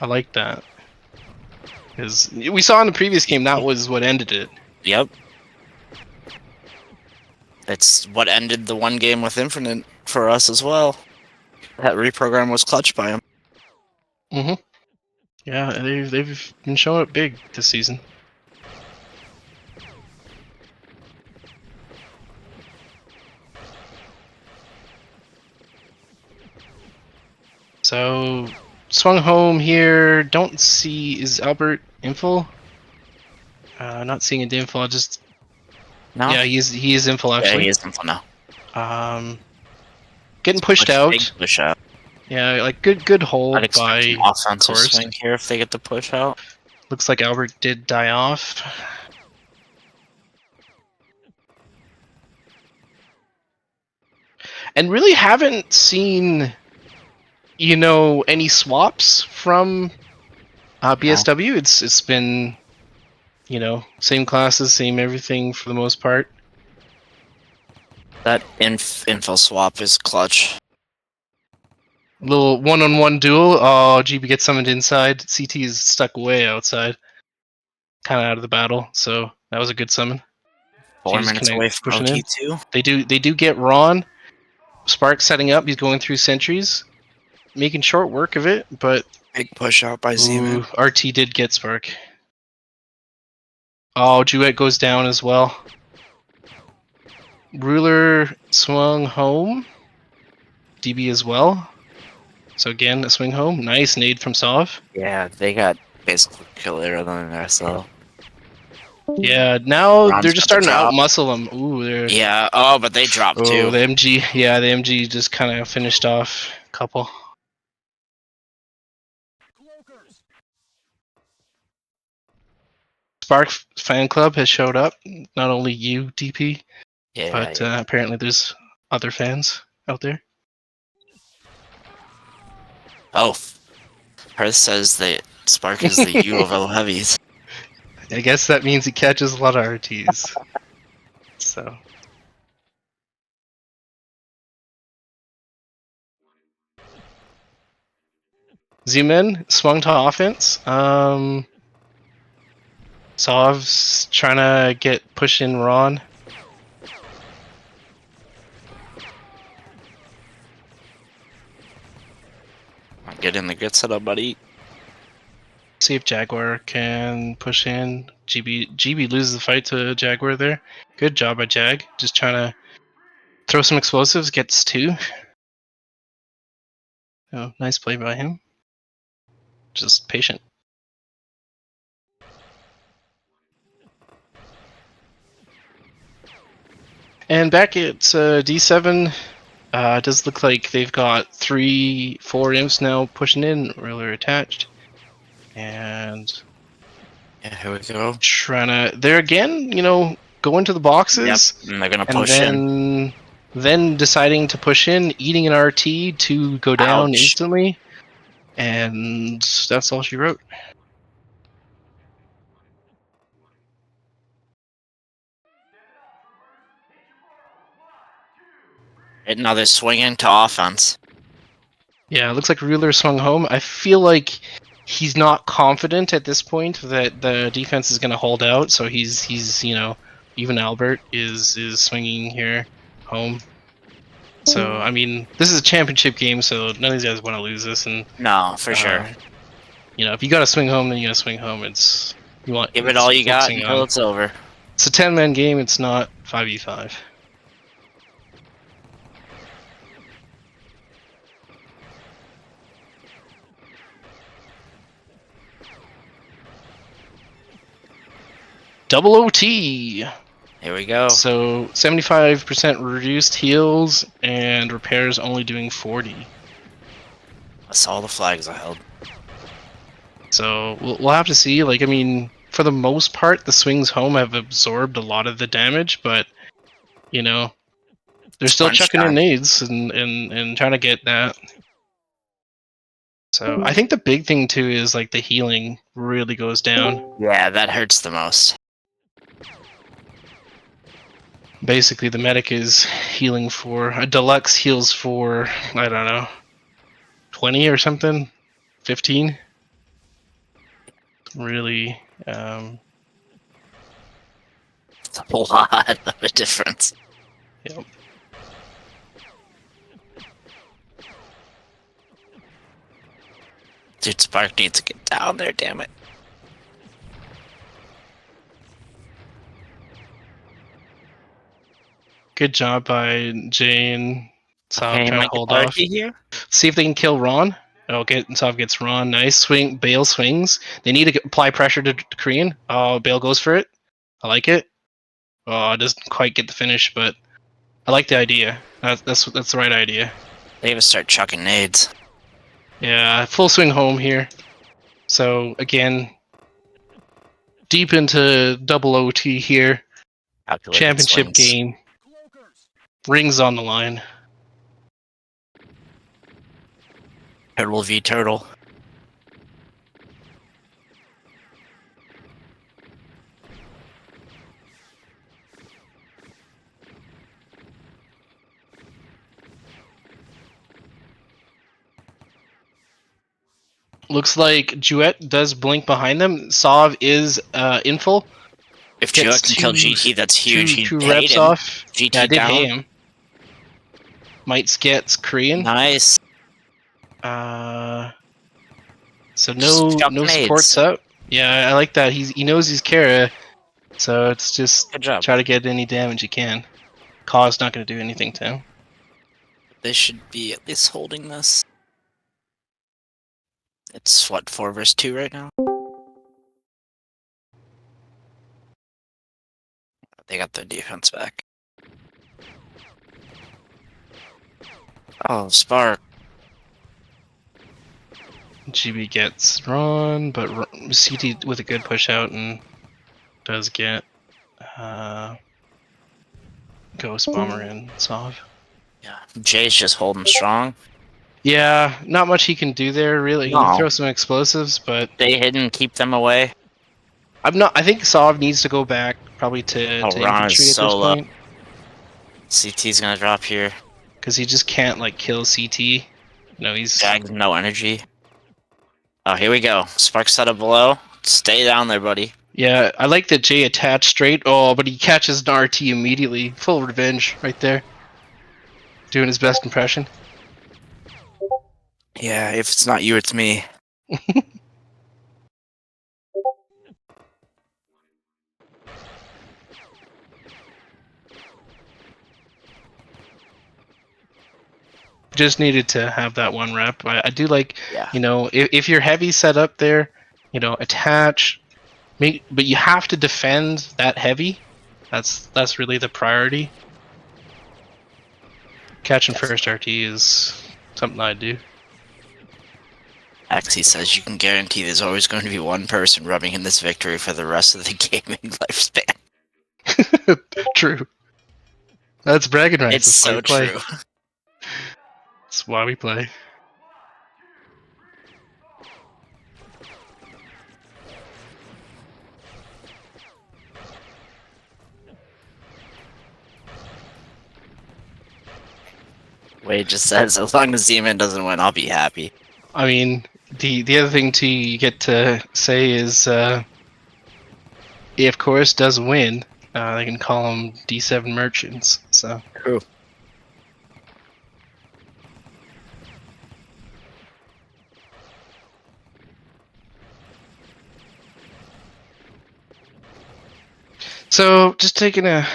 I like that. Because we saw in the previous game that was what ended it. Yep. It's what ended the one game with Infinite for us as well. That reprogram was clutched by him. Mm-hmm. Yeah, they've been showing up big this season. So swung home here. Don't see, is Albert info? Not seeing a info. I'll just No? yeah, he is info Yeah, actually. he is info now. Getting pushed out. Big push out. Yeah, like good hold I'd expect by an offensive course. swing here if they get the push out. Looks like Albert did die off. And really haven't seen, any swaps from BSW. It's been, same classes, same everything for the most part. That info swap is clutch. Little one-on-one duel. Oh, GB gets summoned inside. CT is stuck way outside, kind of out of the battle. So that was a good summon. 4 She's minutes away from pushing in. OT2. They do get Ron. Spark setting up. He's going through sentries, making short work of it. But Big push out by Z-Man. RT did get Spark. Oh, Duet goes down as well. Ruler swung home. DB as well. So again, a swing home. Nice nade from Sov. Yeah, they got basically killer than the SL. Yeah, now Ron's they're just got the starting to drop. out-muscle them. Ooh, they're... Yeah, oh, but they dropped Oh, too. the MG. Yeah, the MG just kind of finished off a couple. Spark fan club has showed up. Not only you, DP, Yeah, but yeah. apparently there's other fans out there. Oh, Hearth says that Spark is the U of L heavies. I guess that means he catches a lot of RTs. So. Z-Men swung to offense. Sov's trying to get push in Ron. Get in the good setup, buddy. See if Jaguar can push in. GB loses the fight to Jaguar there. Good job by Jag. Just trying to throw some explosives. Gets 2. Oh, nice play by him. Just patient. And back at D7, does look like they've got 3-4 imps now pushing in, really attached. And Yeah, here we go. trying to, they're again, go into the boxes. Yep, and they're gonna and push in. Then deciding to push in, eating an RT to go down Ouch. instantly. And that's all she wrote. And now they're swinging to offense. Yeah, it looks like Ruler swung home. I feel like he's not confident at this point that the defense is going to hold out, so he's even Albert is swinging here home. So I mean, this is a championship game, so none of these guys want to lose this. And No, for sure. if you got to swing home, then you got to swing home. Give it all you got focusing until on. it's over. It's a 10-man game. It's not 5v5. Double OT. Here we go. So 75% reduced heals and repairs only doing 40. That's all the flags I held. So we'll have to see. Like, I mean, for the most part, the swings home have absorbed a lot of the damage, but they're still Crunch chucking in time. nades and trying to get that. So I think the big thing too is like the healing really goes down. Yeah, that hurts the most. Basically, the medic is healing for a deluxe heals for I don't know 20 or something, 15. Really, It's a lot of a difference. yep. Dude, Spark needs to get down there, damn it. Good job by Jay and Sav Okay, trying to Mike hold off. here. See if they can kill Ron. Sav gets Ron. Nice swing. Bale swings. They need to apply pressure to Korean. Oh, Bale goes for it. I like it. Oh, it doesn't quite get the finish, but I like the idea. That's the right idea. They even start chucking nades. Yeah, full swing home here. So again, deep into double OT here. Calculated Championship swings. game. Rings on the line. Turtle v Turtle. Looks like Duet does blink behind them. Sav is in full. If Gets Juek can kill GT, that's huge. He two paid reps him. off. GT Yeah, I did down. hay him. Mites gets Korean. Nice. So Just chuck no nades. supports up. Yeah, I like that. He knows he's Kara, so it's just Good job. try to get any damage you can. Kaw's not going to do anything to him. They should be at least holding this. It's what, 4 versus 2 right now? They got their defense back. Oh, Spark. GB gets Ron, but CT with a good push out and does get Ghost Bomber in Sav. Yeah. Jay's just holding strong. Yeah, not much he can do there really. He No. can throw some explosives, but Stay hidden, keep them away. I think Sav needs to go back probably to Oh, Ron infantry is at so this low. point CT's gonna drop here. because he just can't like kill CT. He's Jag, no energy. Oh, here we go. Spark set up below. Stay down there, buddy. yeah. I like that Jay attached straight. Oh, but he catches an RT immediately. Full revenge right there. Doing his best impression. Yeah, if it's not you, it's me. Just needed to have that one rep. I do like, Yeah. if you're heavy set up there, attach, but you have to defend that heavy. That's really the priority. Catching first RT is something I do. Axie says you can guarantee there's always going to be one person rubbing in this victory for the rest of the gaming lifespan. True. That's bragging rights. It's That's why so we play. true. That's why we play. Wade just says, as long as Z-Man doesn't win, I'll be happy. I mean, the other thing you get to say is if Chorus does win, they can call them D7 merchants. So True. So just taking a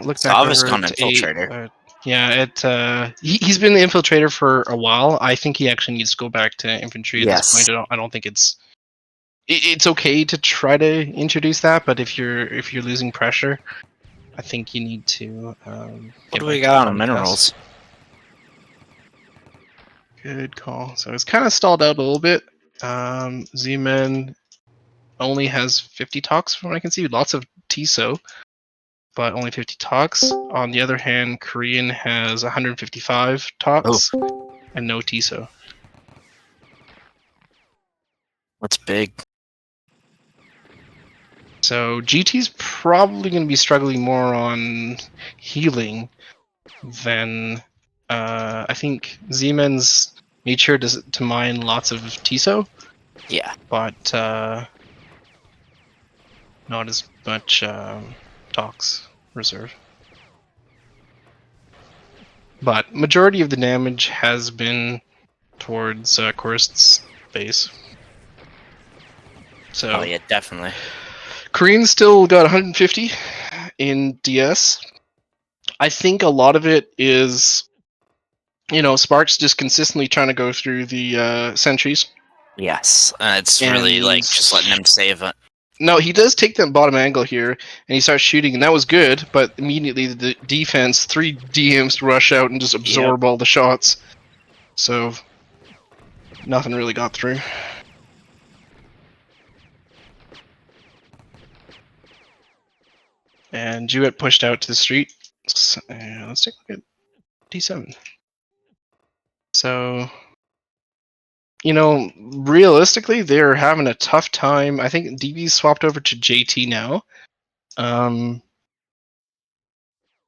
look back Sav is over gone to 8. Infiltrator. Yeah, he's been the infiltrator for a while. I think he actually needs to go back to infantry at this Yes. point. I don't think it's okay to try to introduce that, but if you're losing pressure, I think you need to. What do we got on minerals? Good call. So it's kind of stalled out a little bit. Z-Man only has 50 talks from what I can see. Lots of TSO, but only 50 talks. On the other hand, Korean has 155 talks and no TSO. What's big? So GT's probably going to be struggling more on healing than I think Z-Man's made sure to mine lots of TSO, Yeah. but not as much Tox reserve. But majority of the damage has been towards Korst's base. So Oh yeah, definitely. Korean still got 150 in DS. I think a lot of it is, Spark's just consistently trying to go through the sentries. Yes, it's really like just letting him save it. No, he does take that bottom angle here, and he starts shooting, and that was good. But immediately the defense, 3 DMs rush out and just absorb all the shots. So nothing really got through. And Jewett pushed out to the street. Let's take a look at D7. So, realistically, they're having a tough time. I think DB's swapped over to JT now.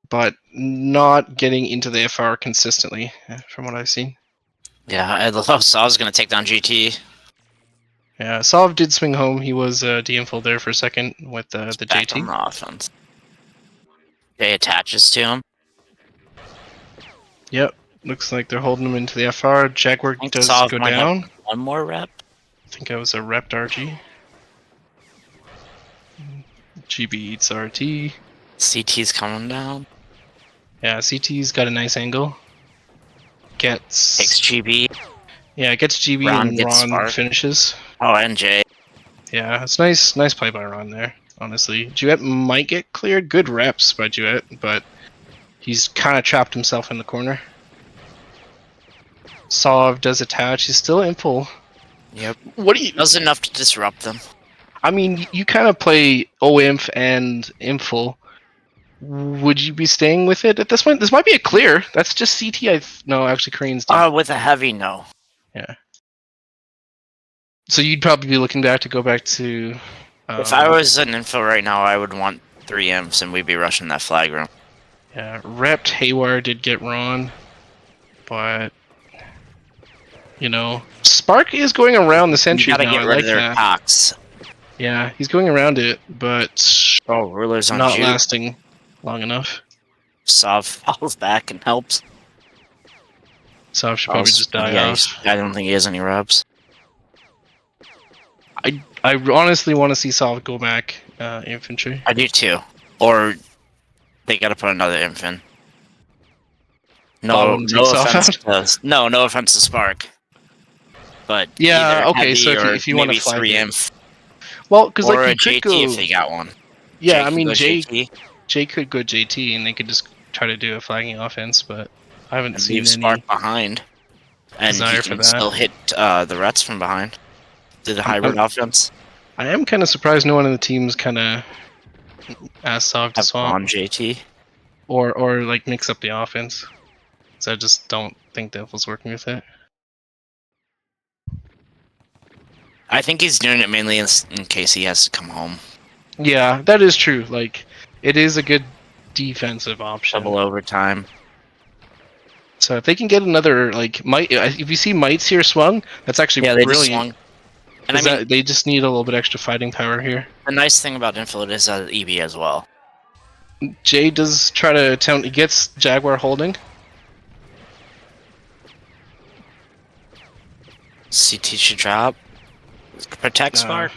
But not getting into the FR consistently, from what I've seen. Yeah, I love Saw's gonna take down GT. Yeah, Sov did swing home. He was de-infilled there for a second with the Back on JT. the offense. Jay attaches to him. Yep, looks like they're holding him into the FR. Jaguar I think does Sav go might down. have one more rep. I think I was a repped RG. GB eats RT. CT's coming down. Yeah, CT's got a nice angle. Takes Gets GB. Yeah, gets GB Ron and gets Ron Spark. finishes. Oh, and Jay. Yeah, it's nice play by Ron there. Honestly, Jewett might get cleared. Good reps by Jewett, but he's kind of trapped himself in the corner. Sov does attach. He's still in full. Yep. What do you? Does enough to disrupt them. I mean, you kind of play OINF and Inful. Would you be staying with it at this point? This might be a clear. That's just CT. No, actually, Korean's dead. With a heavy no. Yeah. So you'd probably be looking back to go back to. If I was an info right now, I would want 3 imps and we'd be rushing that flag room. Yeah, Rept Haywire did get Ron, but Spark is going around the sentries gotta now. get I rid like of their that. Cox. Yeah, he's going around it, but Oh, Ruler's on not Juke. lasting long enough. Sav falls back and helps. So I should probably just die off. I don't think he has any reps. I honestly want to see Sav go back infantry. I do too. Or they gotta put another inf in. No offense to Spark. But yeah, either okay. So heavy if you want maybe to flag 3 it. inf. Well, because Or like a you could JT go. if they got one. Yeah, Jay I mean JT. Jay could go JT and they could just try to do a flagging offense, but I haven't And seen leave any Spark behind. And he desire for can that. still hit the Rets from behind. Do the hybrid offense. I am kind of surprised no one in the team's kind of asked Sav to Have swap on JT. or like mix up the offense. So I just don't think Devil's working with it. I think he's doing it mainly in case he has to come home. Yeah, that is true. Like, it is a good defensive option. Double overtime. So So if they can get another like might, if you see mites here swung, that's actually Yeah, they just brilliant. swung. And I mean, They just need a little bit extra fighting power here. the nice thing about Infil is EB as well. Jay does try to attempt. He gets Jaguar holding. CT should drop. Protect Spark.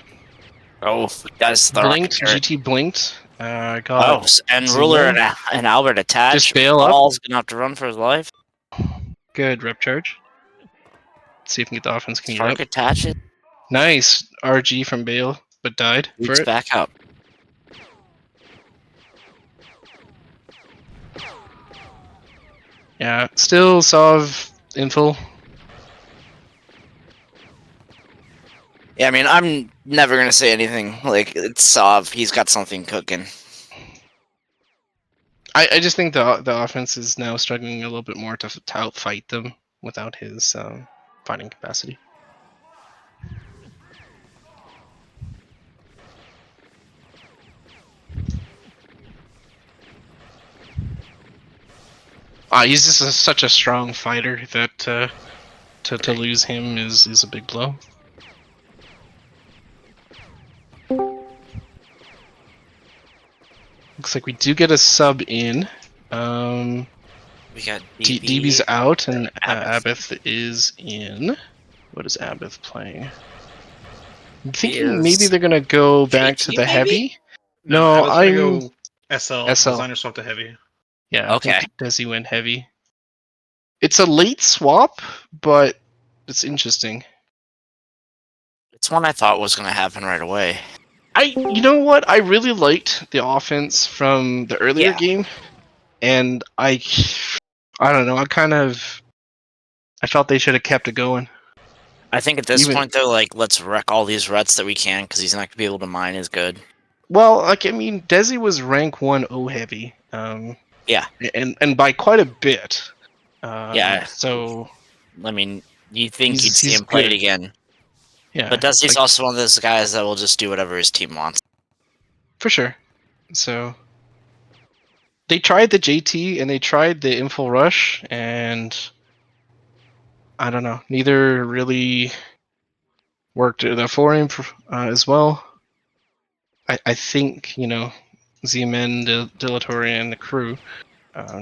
Oh, that's the Blinked. rocket turret. GT blinked. Got. Oh, and Ruler and Albert attached. Just bail up. Ball's gonna have to run for his life. Good rep charge. See if we can get the offense cleaned Spark up. attaches. Nice RG from Bale, but died for Boots it. back up. Yeah, still Sov infil. Yeah, I mean, I'm never gonna say anything. Like, it's Sov. He's got something cooking. I just think the offense is now struggling a little bit more to outfight them without his fighting capacity. He's just such a strong fighter that to lose him is a big blow. Looks like we do get a sub in. We got DB's out and Abath. Abath is in. What is Abath playing? I'm He thinking is maybe they're gonna go back to JT, the maybe? heavy. No, No, I was I'm gonna go SL. SL. Designer swap to heavy. Yeah, Okay. I think Desi went heavy. It's a late swap, but it's interesting. It's one I thought was gonna happen right away. You know what? I really liked the offense from the earlier Yeah. game, and I don't know. I felt they should have kept it going. I think at this Even- point, though, like, let's wreck all these rets that we can, because he's not gonna be able to mine as good. Well, like I mean, Desi was rank 1 O heavy. Yeah. And by quite a bit. Yeah. So I mean, you think He's- you'd see he's him play it good. again. yeah, But Dusty's like, also one of those guys that will just do whatever his team wants. for sure. So they tried the JT and they tried the info rush, and I don't know. Neither really worked. The foreign as well. I think Z-Men, Dilatory, and the crew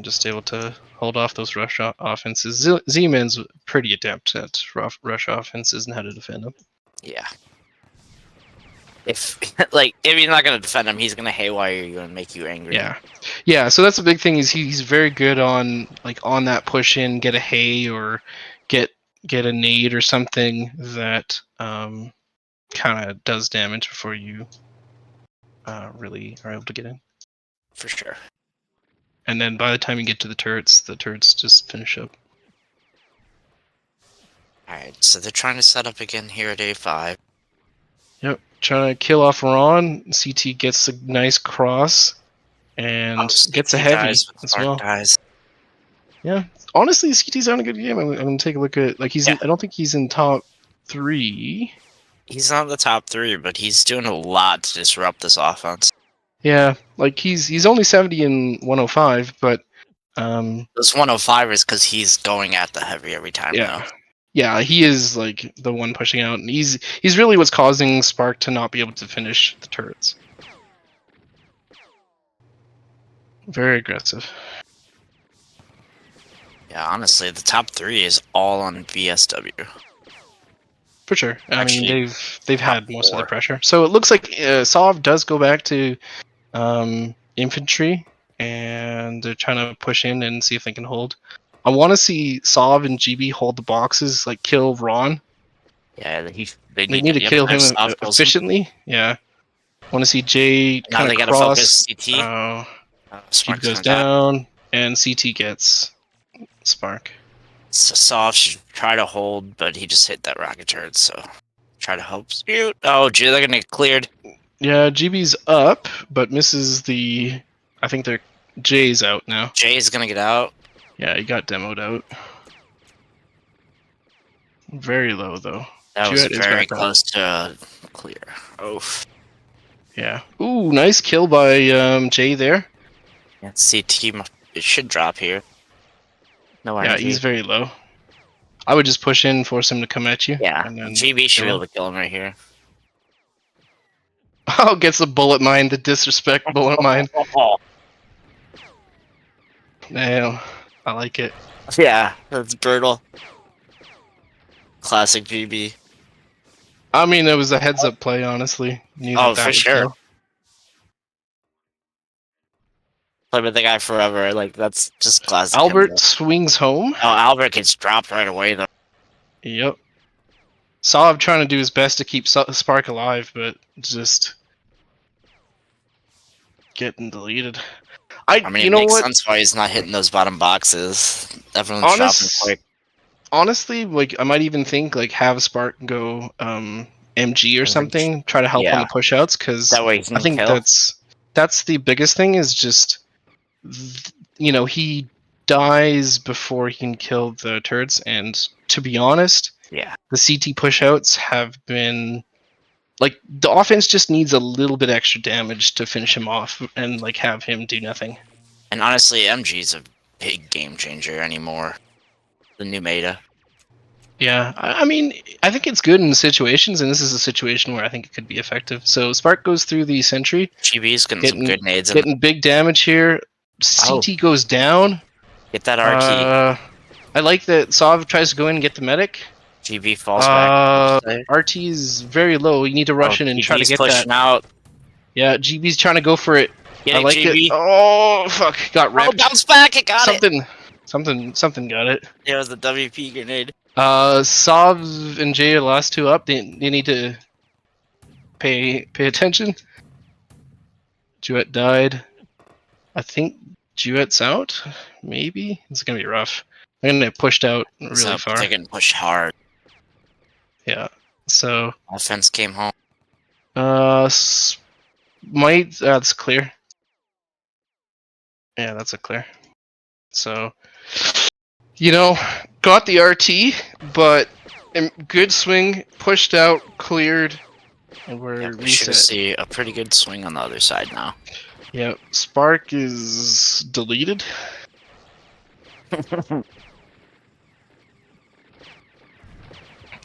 just able to hold off those rush offenses. Z-Men's pretty adept at rush offenses and how to defend them. Yeah. If you're not gonna defend him, he's gonna haywire you and make you angry. Yeah. So that's a big thing. Is he's very good on on that push in, get a hay or get a nade or something that kind of does damage before you really are able to get in. For sure. And then by the time you get to the turrets just finish up. Alright, so they're trying to set up again here at A5. Yep, trying to kill off Ron. CT gets a nice cross and gets a CT heavy dies with as Spark well. dies. Yeah, honestly, CT's having a good game. I'm gonna take a look at he's. Yeah. I don't think he's in top 3. He's not in the top 3, but he's doing a lot to disrupt this offense. Yeah, he's only 70 and 105, but This 105 is because he's going at the heavy every time, though. Yeah, he is the one pushing out, and he's really what's causing Spark to not be able to finish the turrets. Very aggressive. Yeah, honestly, the top 3 is all on BSW. For sure. Actually, I mean, they've had most of the 4. pressure. So it looks like Sov does go back to infantry, and they're trying to push in and see if they can hold. I want to see Sov and GB hold the boxes, kill Ron. Yeah, they Need to kill him efficiently. Yeah. I want to see Jay kind of cross. Focus CT. GB goes down, and CT gets Spark. So Sov should try to hold, but he just hit that rocket turret, so try to help. Shoot. Oh, gee, they're gonna get cleared. Yeah, GB's up, but misses the. I think Jay's out now. Jay's gonna get out. Yeah, he got demoed out. Very low though. That was Jewett is very back up. close to clear. Oof. Yeah. Ooh, nice kill by Jay there. Yeah, CT, it should drop here. No Yeah, energy. he's very low. I would just push in, force him to come at you. Yeah, And then GB should be kill able him. to kill him right here. Oh, gets the bullet mine, the disrespect bullet mine. Damn, I like it. Yeah, that's brutal. Classic GB. I mean, it was a heads-up play, honestly. Knew Oh, that for would sure. kill. Play with the guy forever. Like, that's just classic him, Albert bro. swings home. Oh, Albert gets dropped right away, though. Yep. Saw trying to do his best to keep Spark alive, but just getting deleted. I mean, You it know makes what? sense why he's not hitting those bottom boxes. Everyone's dropping quick. Honestly, like I might even think like have Spark go MG or something, try to help on Yeah. the pushouts, because That way he I can think kill. that's the biggest thing is just he dies before he can kill the turrets, and to be honest, Yeah. the CT pushouts have been like the offense just needs a little bit extra damage to finish him off and like have him do nothing. And honestly, MG's a big game changer anymore. The new meta. Yeah, I mean, I think it's good in situations, and this is a situation where I think it could be effective. So Spark goes through the sentry, GB's getting some good nades in. getting big damage here. CT goes down. Get that RT. I like that Sov tries to go in and get the medic. GB falls back. RT is very low. You need to rush in and try to GB's get pushing that. out. Yeah, GB's trying to go for it. Get I it, like GB. it. Oh fuck, got Oh, ripped. bounce back! It got it! Something got it. It was the WP grenade. Sov and Jay are the last two up. They need to pay attention. Duet died. I think Duet's out. Maybe it's gonna be rough. I'm gonna get pushed out really far. They're getting pushed hard. Yeah. So Offense came home. that's clear. Yeah, that's a clear. So got the RT, but good swing, pushed out, cleared, and we're We should reset. see a pretty good swing on the other side now. Yeah, Spark is deleted.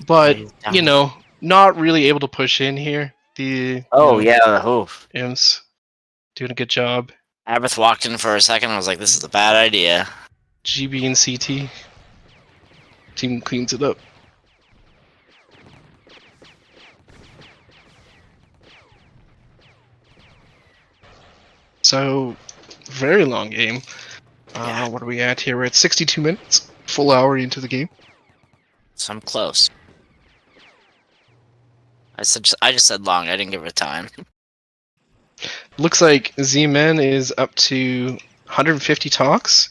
But not really able to push in here. The the hoof. Imps doing a good job. Abbott walked in for a second. I was like, "This is a bad idea." GB and CT team cleans it up. So, very long game. What are we at here? We're at 62 minutes, full hour into the game. So I'm close. I just said long. I didn't give it time. Looks like Z-Men is up to 150 talks.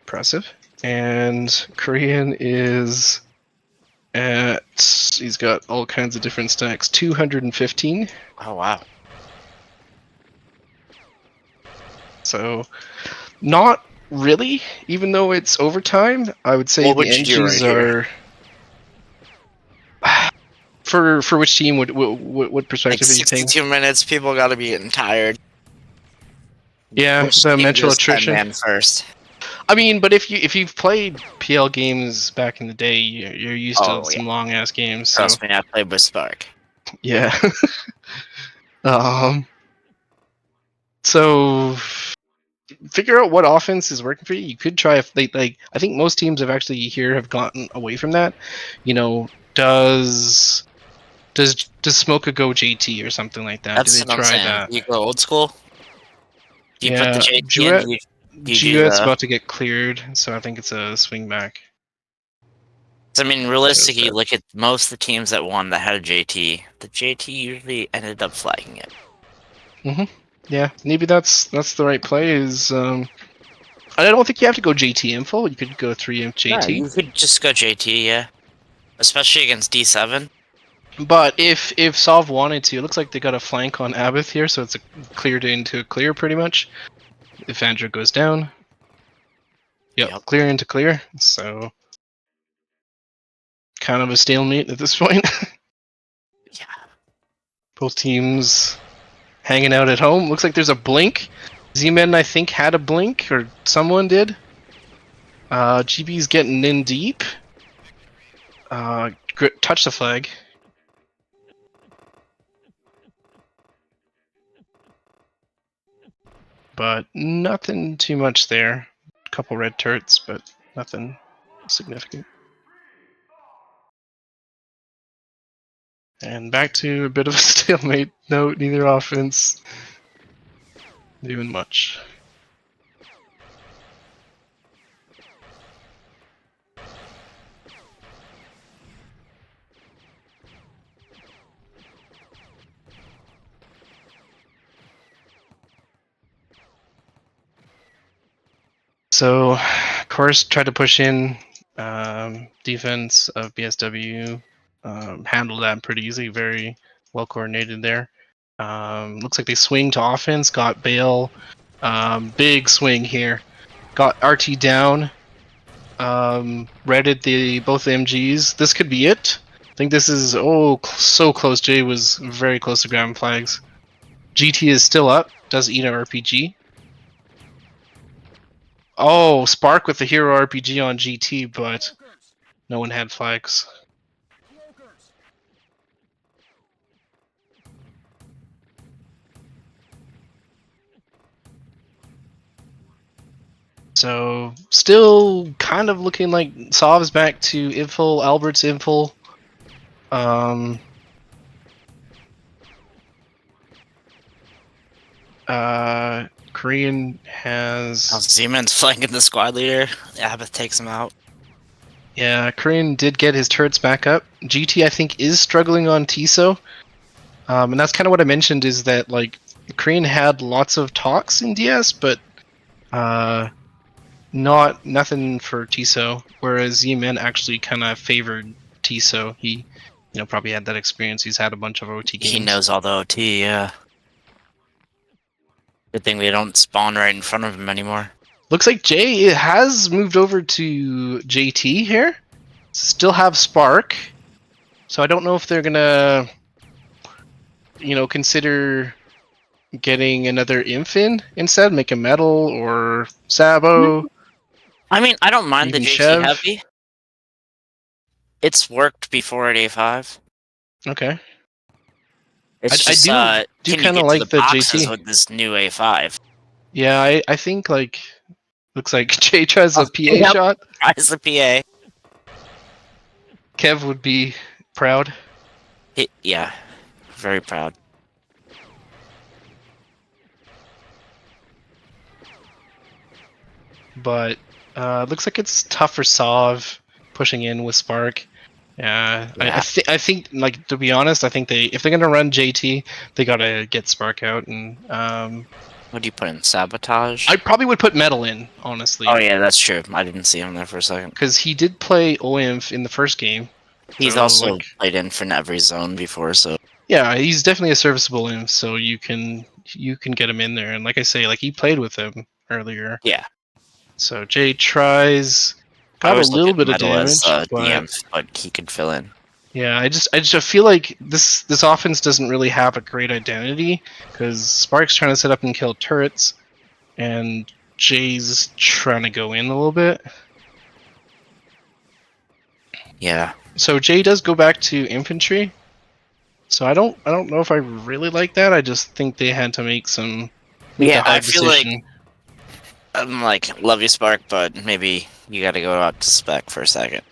Impressive. And Korean is he's got all kinds of different stacks. 215. Oh wow. So, not really. Even though it's overtime, I would say What would the you do NGs right are. For which team? What perspective Like are you taking? 62 minutes. People got to be getting tired. Yeah, Which the team mental goes 10 attrition. man first. I mean, but if you've played PL games back in the day, you're used to some long ass games. So Trust me, I played with Spark. yeah. So figure out what offense is working for you. You could try if they like. I think most teams have actually have gotten away from that. Does Smoka go JT or something like that? That's Do they what I'm try saying. that? Do you go old school? Do you put the JT Jouet, in? Do you do Jouet's the... about to get cleared, so I think it's a swing back. I mean, realistically, you look at most of the teams that won that had a JT. The JT usually ended up flagging it. Yeah, maybe that's the right play. I don't think you have to go JT info. You could go 3-imp JT. Yeah, you could just go JT, yeah. Especially against D7. But if Sov wanted to, it looks like they got a flank on Abath here, so it's a cleared into clear pretty much. If Andrew goes down, yep, clear into clear. So kind of a stalemate at this point. Yeah. Both teams hanging out at home. Looks like there's a blink. Z-Men, I think, had a blink, or someone did. GB's getting in deep. Touch the flag. But nothing too much there. A couple red turrets, but nothing significant. And back to a bit of a stalemate. No, neither offense doing much. So, of course, tried to push in defense of BSW. Handled that pretty easy, very well coordinated there. Looks like they swing to offense, got Bale. Big swing here. Got RT down. Redded both the MGs. This could be it. I think this is so close. Jay was very close to grabbing flags. GT is still up. Does eat an RPG. Oh, Spark with the hero RPG on GT, but no one had flags. So, still kind of looking like Sov's back to infil, Albert's infil. Korean has... Zeman's flanking the squad leader. Abath takes him out. Yeah, Korean did get his turrets back up. GT, I think, is struggling on TISO. And that's kind of what I mentioned, is that, like, Korean had lots of talks in DS, but nothing for TISO, whereas Zeman actually kind of favored TISO. He, probably had that experience. He's had a bunch of OT games. He knows all the OT, yeah. Good thing we don't spawn right in front of him anymore. Looks like Jay has moved over to JT here. Still have Spark. So I don't know if they're gonna, consider getting another Infin instead, make a Metal or Sabo. I mean, I don't mind the Even JT Chev. heavy. It's worked before at A5. Okay. It's I just, do can you kinda get like to the the boxes JT. with this new A5? Yeah, I think, looks like Jay tries a PA Yep. shot. Tries the PA. Kev would be proud. Yeah, very proud. But looks like it's tough for Sov pushing in with Spark. Yeah. I think, like, to be honest, I think if they're gonna run JT, they gotta get Spark out, and What do you put in? Sabotage? I probably would put Metal in, honestly. Oh yeah, that's true. I didn't see him there for a second. Because he did play OINF in the first game. He's So, also like, played in for every zone before, so yeah, he's definitely a serviceable INF, so you can get him in there. And like I say, like, he played with him earlier. yeah. So Jay tries, I got a always look little at bit of Metal as damage, but DM, but he could fill in. yeah, I just feel like this offense doesn't really have a great identity, because Spark's trying to set up and kill turrets, and Jay's trying to go in a little bit. Yeah. So Jay does go back to infantry. So I don't know if I really like that. I just think they had to make a I hard feel decision. like I'm like, love you, Spark, but maybe you gotta go out to spec for a second.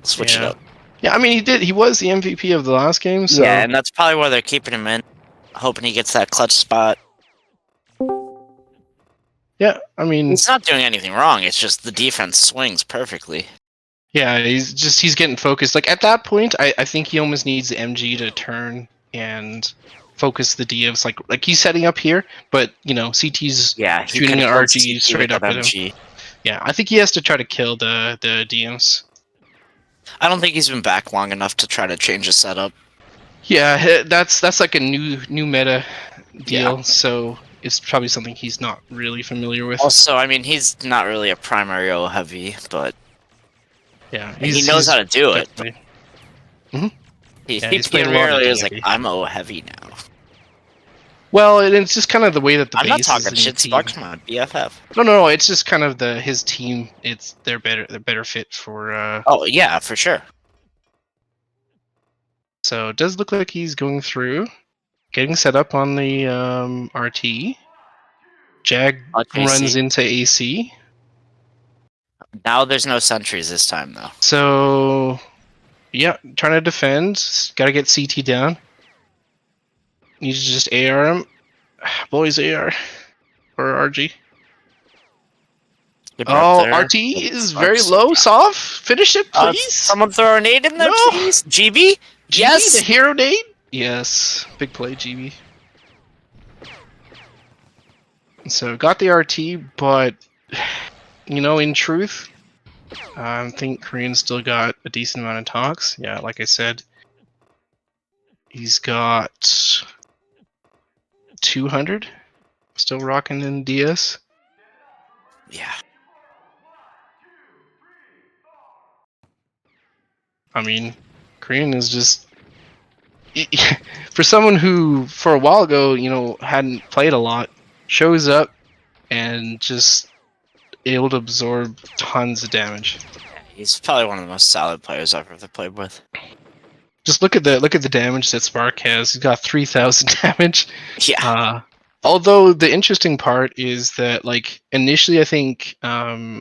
Switch it up. Yeah, I mean, he was the MVP of the last game, so Yeah, and that's probably why they're keeping him in, hoping he gets that clutch spot. yeah, I mean, He's not doing anything wrong. It's just the defense swings perfectly. yeah, he's getting focused. Like, at that point, I think he almost needs the MG to turn and focus the DFs. Like he's setting up here, but CT's Yeah, he shooting could an have RG straight up at him. MG. Yeah, I think he has to try to kill the DMs. I don't think he's been back long enough to try to change his setup. Yeah, that's like a new meta deal. Yeah. So it's probably something he's not really familiar with. Also, I mean, he's not really a primary O heavy, but Yeah, he knows how to do it. Mhm. He Yeah, he's playing a lot of rarely is like, heavy. I'm O heavy now. Well, it's just kind of the way that the I'm not base is talking in the shit. team. Spark's my BFF. No. It's just kind of his team. They're better fit for. Oh yeah, for sure. So it does look like he's going through, getting set up on the RT. Jag runs AC. into AC. Now there's no sentries this time though. So yeah, trying to defend. Got to get CT down. Need to just AR him. Boys AR or RG. Good rep Oh, there. RT is very Sparks. low. Soft. Finish it, please. Someone throw a nade in there, No. please. GB. GB, Yes. the hero nade. Yes, big play, GB. So got the RT, but in truth, I think Korean still got a decent amount of talks. Yeah, like I said, he's got 200. Still rocking in DS. Yeah. I mean, Korean is just for someone who, for a while ago, hadn't played a lot, shows up and just able to absorb tons of damage. He's probably one of the most solid players I've ever played with. Just look at the damage that Spark has. He's got 3,000 damage. Yeah. Although the interesting part is that, like, initially I think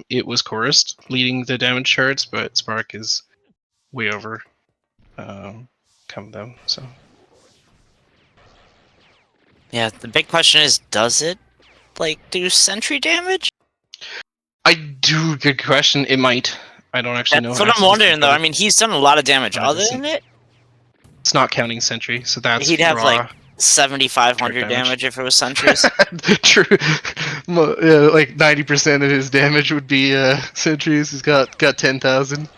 it was Chorus leading the damage charts, but Spark is way over come them. So Yeah. The big question is, does it do sentry damage? I do. Good question. It might. I don't actually know. That's what I'm wondering though. I mean, he's done a lot of damage. Other than it, it's not counting sentry, so that's he'd have raw. 7,500 damage if it was sentries. True. Yeah, like 90% of his damage would be sentries. He's got 10,000.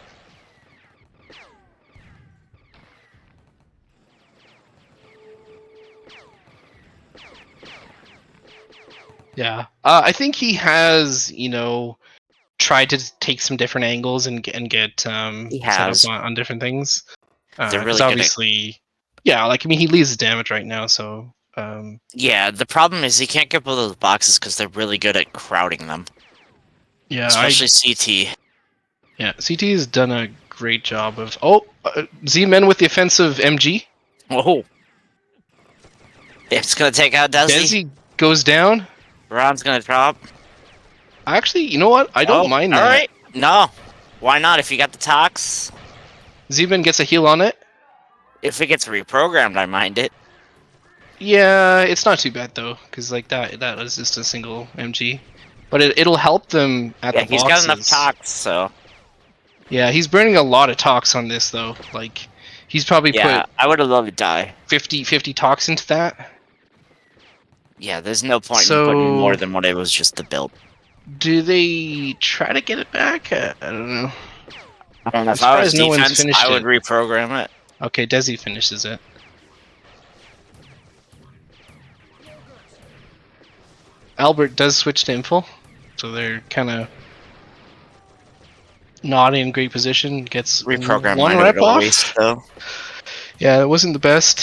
Yeah. I think he has, tried to take some different angles and get He set has. up on different things. They're 'Cause really good at- obviously, yeah. Like, I mean, he leads his damage right now, so. Yeah, the problem is he can't get both those boxes because they're really good at crowding them. Yeah, Especially CT. Yeah, CT has done a great job of. Z-Men with the offensive MG. Oh. It's gonna take out Desi. Desi goes down. Ron's gonna drop. Actually, you know what? I don't mind that. Alright. No. Why not? If you got the tox. Z-Men gets a heal on it. If it gets reprogrammed, I mind it. Yeah, it's not too bad though, because like that was just a single MG, but it'll help them at the boxes. He's got enough tox, so. Yeah, he's burning a lot of tox on this though. Like, he's probably put. I would have loved to die. 50 tox into that. Yeah, there's no point in putting more than what it was just the build. Do they try to get it back? I don't know. I don't know. If I was no one's defense, finished I would it. reprogram it. Okay, Desi finishes it. Albert does switch to info, so they're kind of not in great position. Gets Reprogram one mine rep at a off. waste, though. Yeah, it wasn't the best.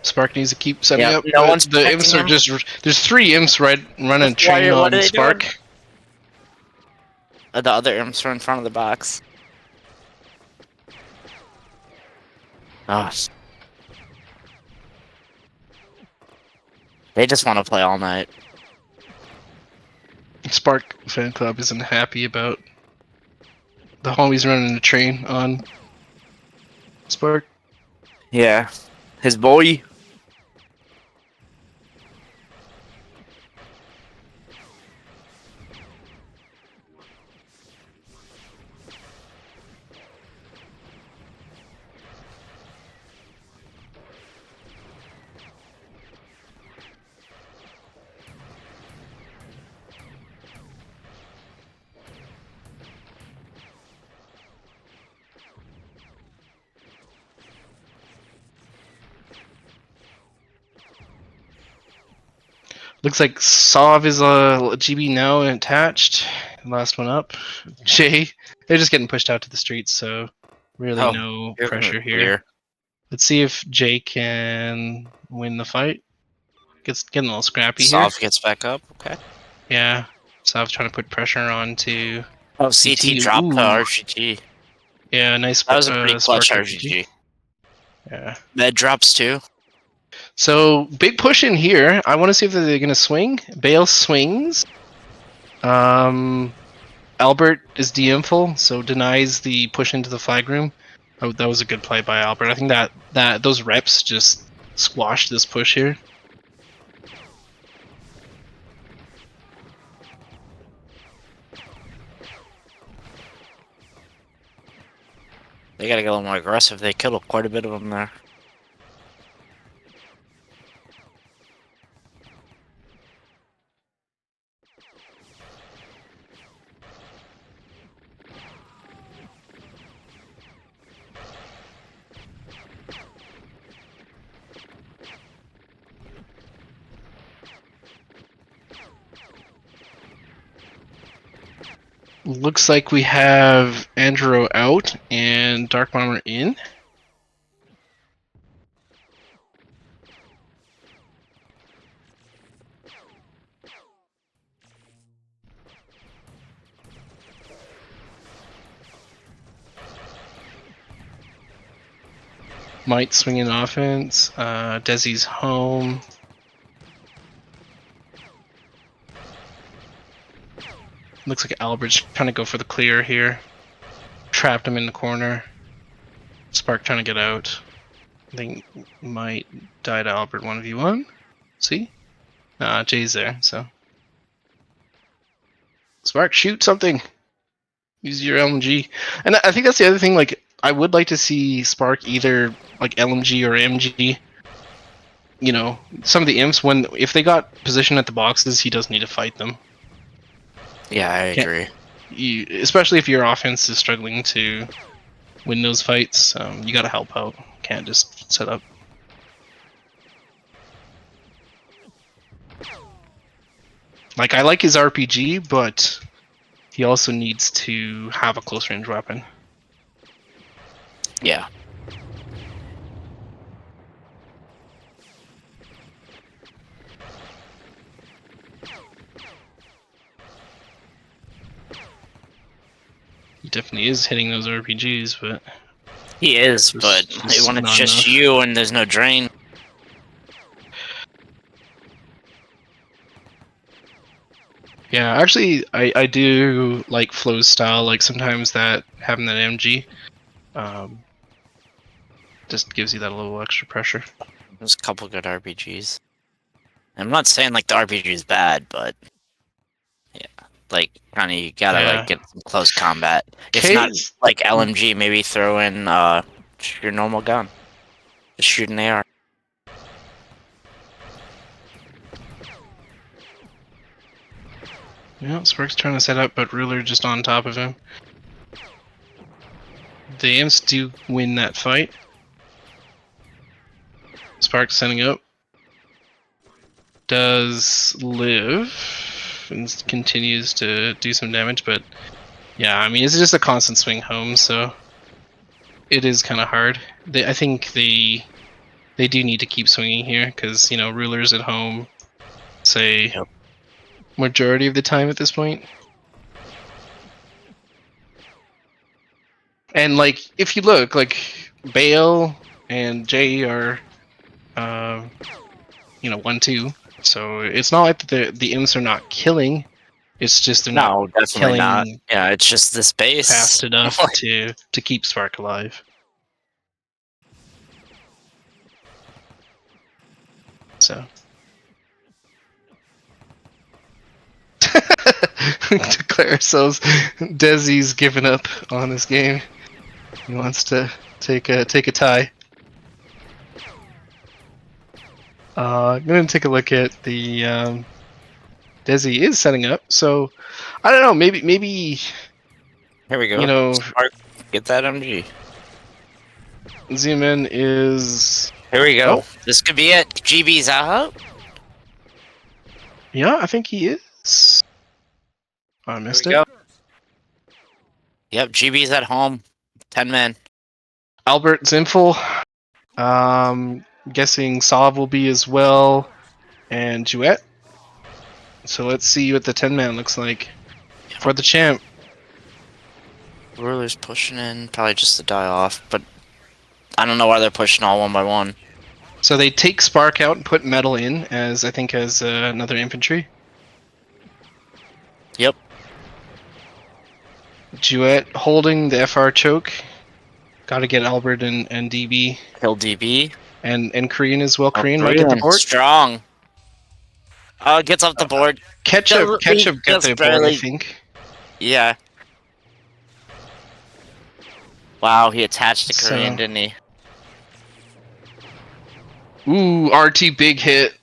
Spark needs to keep setting up. No one's the imps protecting are him. just. There's 3 imps running train What are on they Spark. doing? The other imps are in front of the box. Oh. They just want to play all night. Spark fan club isn't happy about the homies running a train on Spark. Yeah. His boy. Looks like Sov is a GB now and attached. Last one up. Jay. They're just getting pushed out to the streets, so really no You're pressure gonna here. clear. Let's see if Jay can win the fight. Getting a little scrappy here. Solve gets back up. Okay. Yeah. So I was trying to put pressure on to Oh, CT dropped to Ooh. RGG. Yeah, nice. That was a pretty Spark clutch RPG. RGG. Yeah. Med drops too. So big push in here. I want to see if they're gonna swing. Bale swings. Albert is DM full, so denies the push into the flag room. Oh, that was a good play by Albert. I think that those reps just squashed this push here. They gotta get a little more aggressive. They killed quite a bit of them there. Looks like we have Andro out and Dark Bomber in. Might swing in offense. Desi's home. Looks like Albert's trying to go for the clear here. Trapped him in the corner. Spark trying to get out. I think might die to Albert 1v1. See? Jay's there, so. Spark, shoot something! Use your LMG. And I think that's the other thing, like, I would like to see Spark either, like, LMG or MG. You know, some of the imps, if they got position at the boxes, he does need to fight them. Yeah, I agree. Especially if your offense is struggling to win those fights, you gotta help out. Can't just set up. Like, I like his RPG, but he also needs to have a close range weapon. Yeah. He definitely is hitting those RPGs, but He is, Just- but just when it's not just enough. you and there's no drain. yeah, actually, I do like Flo's style. Like sometimes that having that MG, just gives you that little extra pressure. There's a couple good RPGs. I'm not saying like the RPG is bad, but yeah, like kind of you gotta Yeah. like get some close combat. If not K's- like LMG, maybe throw in your normal gun. Just shoot an AR. Yeah, Spark's trying to set up, but Ruler just on top of him. The imps do win that fight. Spark's setting up. Does live and continues to do some damage, but yeah, I mean it's just a constant swing home, so it is kind of hard. I think they do need to keep swinging here because you know Ruler's at home, say Yep. majority of the time at this point. And like if you look, like Bale and Jay are, you know, 1-2. So it's not like the imps are not killing. It's just they're No, not definitely killing not. Yeah, it's just this base. fast enough to keep Spark alive. So declare ourselves. Desi's given up on this game. He wants to take a tie. I'm gonna take a look at the Desi is setting up. So I don't know. Maybe Here we go. you know Spark, get that MG. zoom in is Here we go. Oh. This could be it. GB's out. yeah. I think he is. I Here missed we it. go. Yep, GB's at home. 10 men. Albert Zinful. Guessing Sov will be as well, and Duet. So let's see what the 10-man looks like for the champ. Ruler's pushing in, probably just to die off, but I don't know why they're pushing all one by one. So they take Spark out and put Metal in as, I think, as another infantry. Yep. Duet holding the FR choke. Got to get Albert and DB. Kill DB. And Korean as well. Oh, Korean might get the board. Strong. Oh, it gets off the board. Ketchup got just the board, barely- I think. Yeah. Wow, he attached to Korean, So- didn't he? Ooh, RT big hit.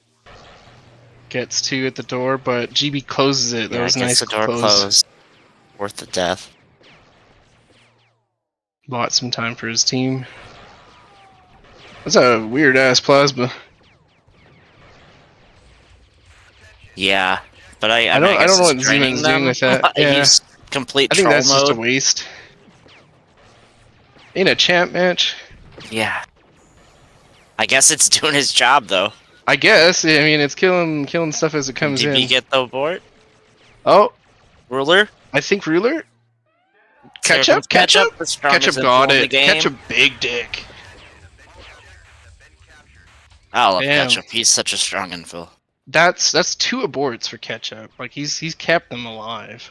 Gets 2 at the door, but GB closes it. That Yeah, was a gets nice the door close. closed. Worth the death. Bought some time for his team. That's a weird ass plasma. Yeah, but I don't guess know it's what draining Zeman's doing them. with that. Yeah. He's complete I think troll that's just mode. a waste. In a champ match, Yeah. I guess it's doing his job though. I guess. I mean, it's killing stuff as it Can comes DB in. get the board? Oh, Ruler? I think Ruler. Here comes Ketchup. the strongest Ketchup got info in the it. game. Ketchup big dick. I love Damn. Ketchup. He's such a strong infill. That's 2 aborts for Ketchup. Like he's kept them alive.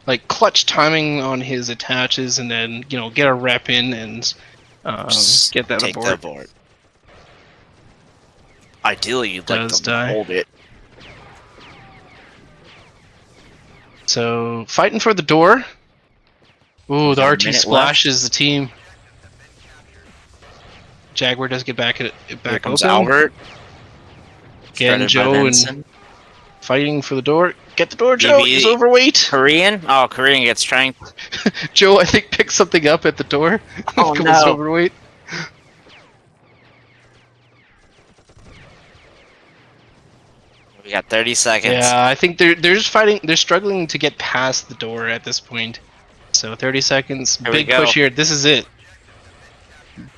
Like clutch timing on his attaches, and then get a rep in and Just get that take abort. that board. Ideally, you'd like Does to die. hold it. So fighting for the door. Ooh, the Got a RT minute splashes the team. Jaguar does get back Here back comes open. Albert. Again, Shredded by Joe and Vincent. fighting for the door. Get the door, Joe. DB. He's overweight. Korean? Oh, Korean gets strength. Joe, I think, picks something up at the door. Oh, Goes no. overweight. We got 30 seconds. Yeah, I think they're just fighting. They're struggling to get past the door at this point. So 30 seconds. Here we Big go. push here. This is it.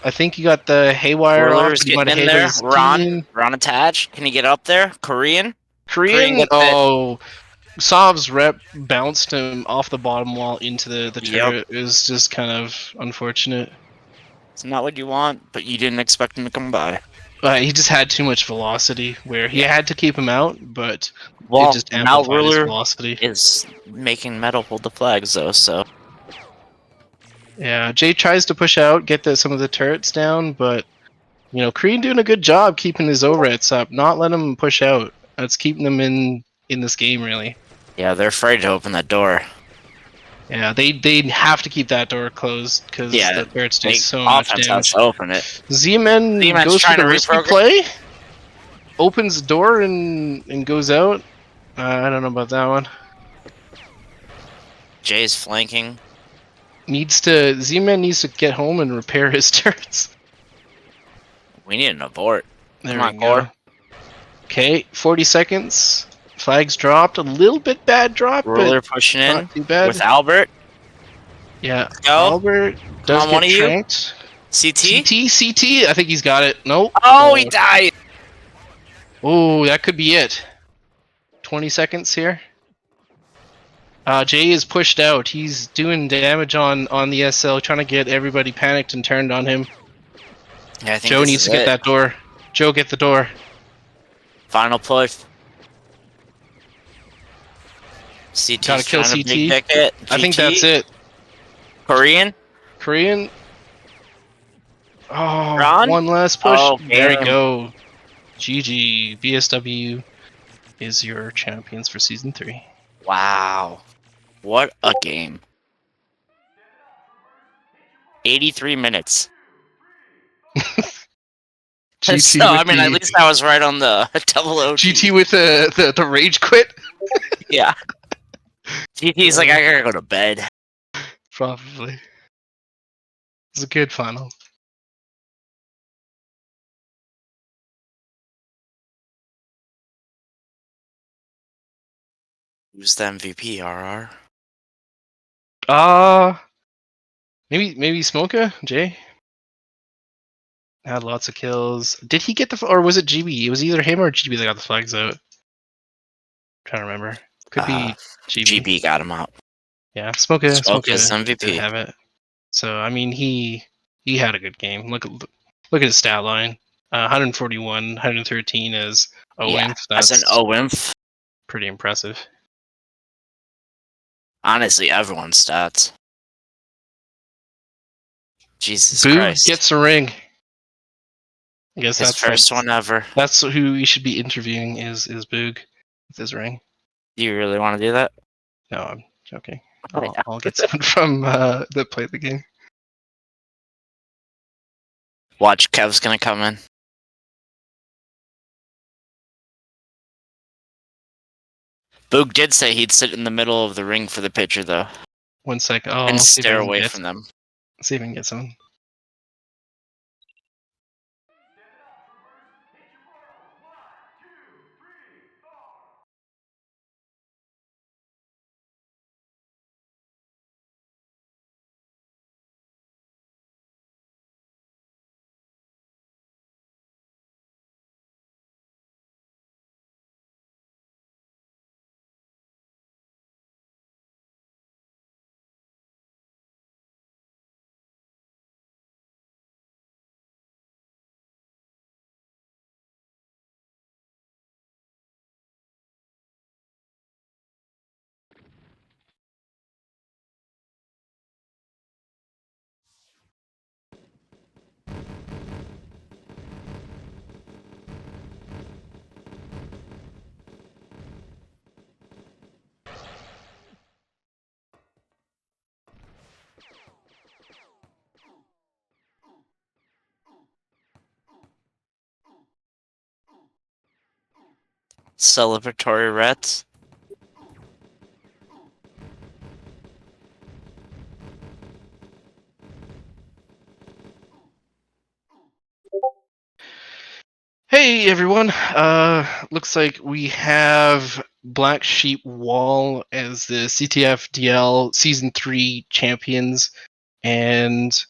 I think you got the haywire off. Ruler's But you might getting have in hit there. his team. Ron attached. Can he get up there? Korean? Korean. gets it. Oh, Sov's rep bounced him off the bottom wall into the Yep. turret. It was just kind of unfortunate. It's not what you want, but you didn't expect him to come by. He just had too much velocity where he had to keep him out, but Well, it just now amplified his Ruler velocity. is making Metal hold the flags, though, so... Yeah, Jay tries to push out, get some of the turrets down, but Korean doing a good job keeping his overheads up, not letting them push out. That's keeping them in this game, really. Yeah, they're afraid to open that door. Yeah, they have to keep that door closed because Yeah, the turrets do They so much offense has damage. to open it. Z-Man Z-Man's goes for trying the to risky reprogram- play, opens the door and goes out. I don't know about that one. Jay's flanking. Z-Man needs to get home and repair his turrets. We need an abort. There Come we on, go. Core. Okay, 40 seconds. Flags dropped. A little bit bad drop, Ruler pushing but in not too bad. with Albert. Yeah, Go. Albert does on, get one of you. tranked. CT? CT. I think he's got it. Nope. Oh, he died! Oh, that could be it. 20 seconds here. Jay is pushed out. He's doing damage on the SL, trying to get everybody panicked and turned on him. Yeah, I think Joe this needs is to get it. that door. Joe, get the door. Final push. CT's Gotta kill trying to CT. big dick it. I think GT? that's it. Korean? Korean. Oh, Ron? one last push. Oh, there we damn. go. GG. BSW is your champions for season 3. Wow. What a game. 83 minutes. GT So, with I mean, at the- least I was right on the double O. GT with the rage quit. Yeah. GT's like, I gotta go to bed. Probably. It's a good final. Who's the MVP, RR? Uh Maybe Smoka Jay had lots of kills. Did he get or was it GB? It was either him or GB that got the flags out. Trying to remember. Could be GB. GB got him out. Yeah, Smoka Smoka's did MVP. have it. So I mean, he had a good game. Look at his stat line. 141, 113 as Yeah, OINF. as an That's OINF. pretty impressive. Honestly, everyone's stats. Jesus Boog Christ. gets a ring. I guess His first one ever. That's who you should be interviewing is Boog with his ring. Do you really want to do that? No, I'm joking. Oh, yeah. I'll get someone from that played the game. Watch, Kev's gonna come in. Boog did say he'd sit in the middle of the ring for the picture, though. 1 sec. And stare away from them. See if I can get someone. Celebratory Reds. Hey everyone. Looks like we have Black Sheep Wall as the CTFDL Season 3 champions, and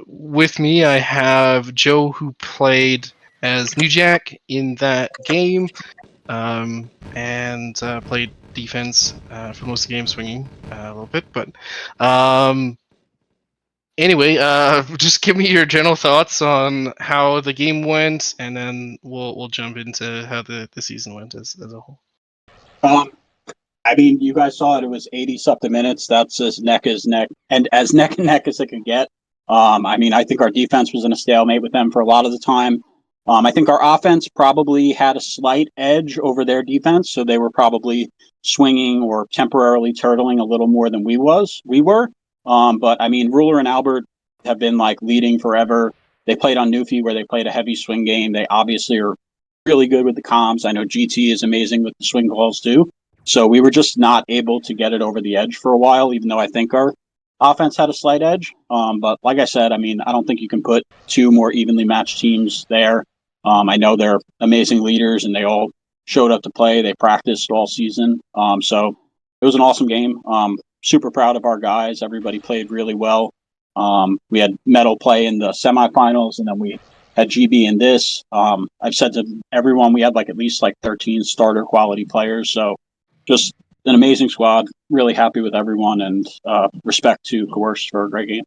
with me I have Joe, who played as New Jack in that game, and played defense for most of the game, swinging a little bit. But anyway, just give me your general thoughts on how the game went, and then we'll jump into how the season went as a whole. I mean, you guys saw it. It was 80 something minutes. That's as neck and neck as it could get. I mean, I think our defense was in a stalemate with them for a lot of the time. I think our offense probably had a slight edge over their defense, so they were probably swinging or temporarily turtling a little more than we were. But I mean, Ruler and Albert have been like leading forever. They played on Newfie, where they played a heavy swing game. They obviously are really good with the comms. I know GT is amazing with the swing calls too. So we were just not able to get it over the edge for a while, even though I think our offense had a slight edge. But like I said, I mean, I don't think you can put two more evenly matched teams there. I know they're amazing leaders and they all showed up to play. They practiced all season. So it was an awesome game. Super proud of our guys. Everybody played really well. We had medal play in the semifinals, and then we had GB in this. I've said to everyone, we had like at least like 13 starter quality players. So just an amazing squad. Really happy with everyone, and respect to Coerce for a great game.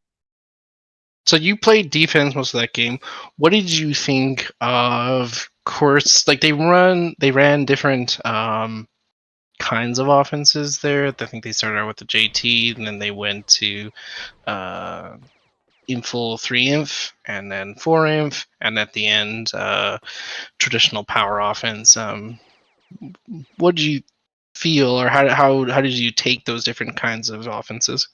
So you played defense most of that game. What did you think of course? Like they ran different kinds of offenses there. I think they started out with the JT, and then they went to Inful 3-inf, and then 4-inf, and at the end traditional power offense. What did you feel, or how did you take those different kinds of offenses?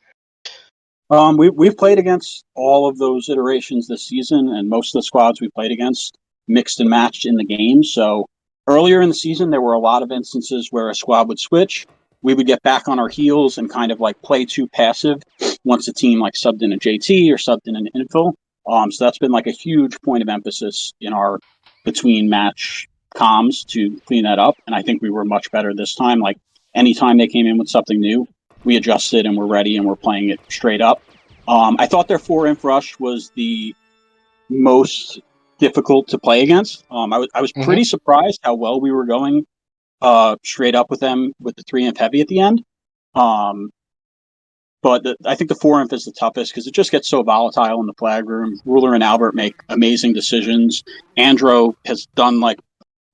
We've played against all of those iterations this season, and most of the squads we played against mixed and matched in the game. So earlier in the season, there were a lot of instances where a squad would switch. We would get back on our heels and kind of like play too passive once a team like subbed in a JT or subbed in an infill. So that's been like a huge point of emphasis in our between match comms to clean that up. And I think we were much better this time. Like anytime they came in with something new, we adjusted and we're ready and we're playing it straight up. I thought their 4-inf rush was the most difficult to play against. I was pretty surprised how well we were going straight up with them with the 3-inf heavy at the end. But I think the 4-inf is the toughest because it just gets so volatile in the flag room. Ruler and Albert make amazing decisions. Andro has done like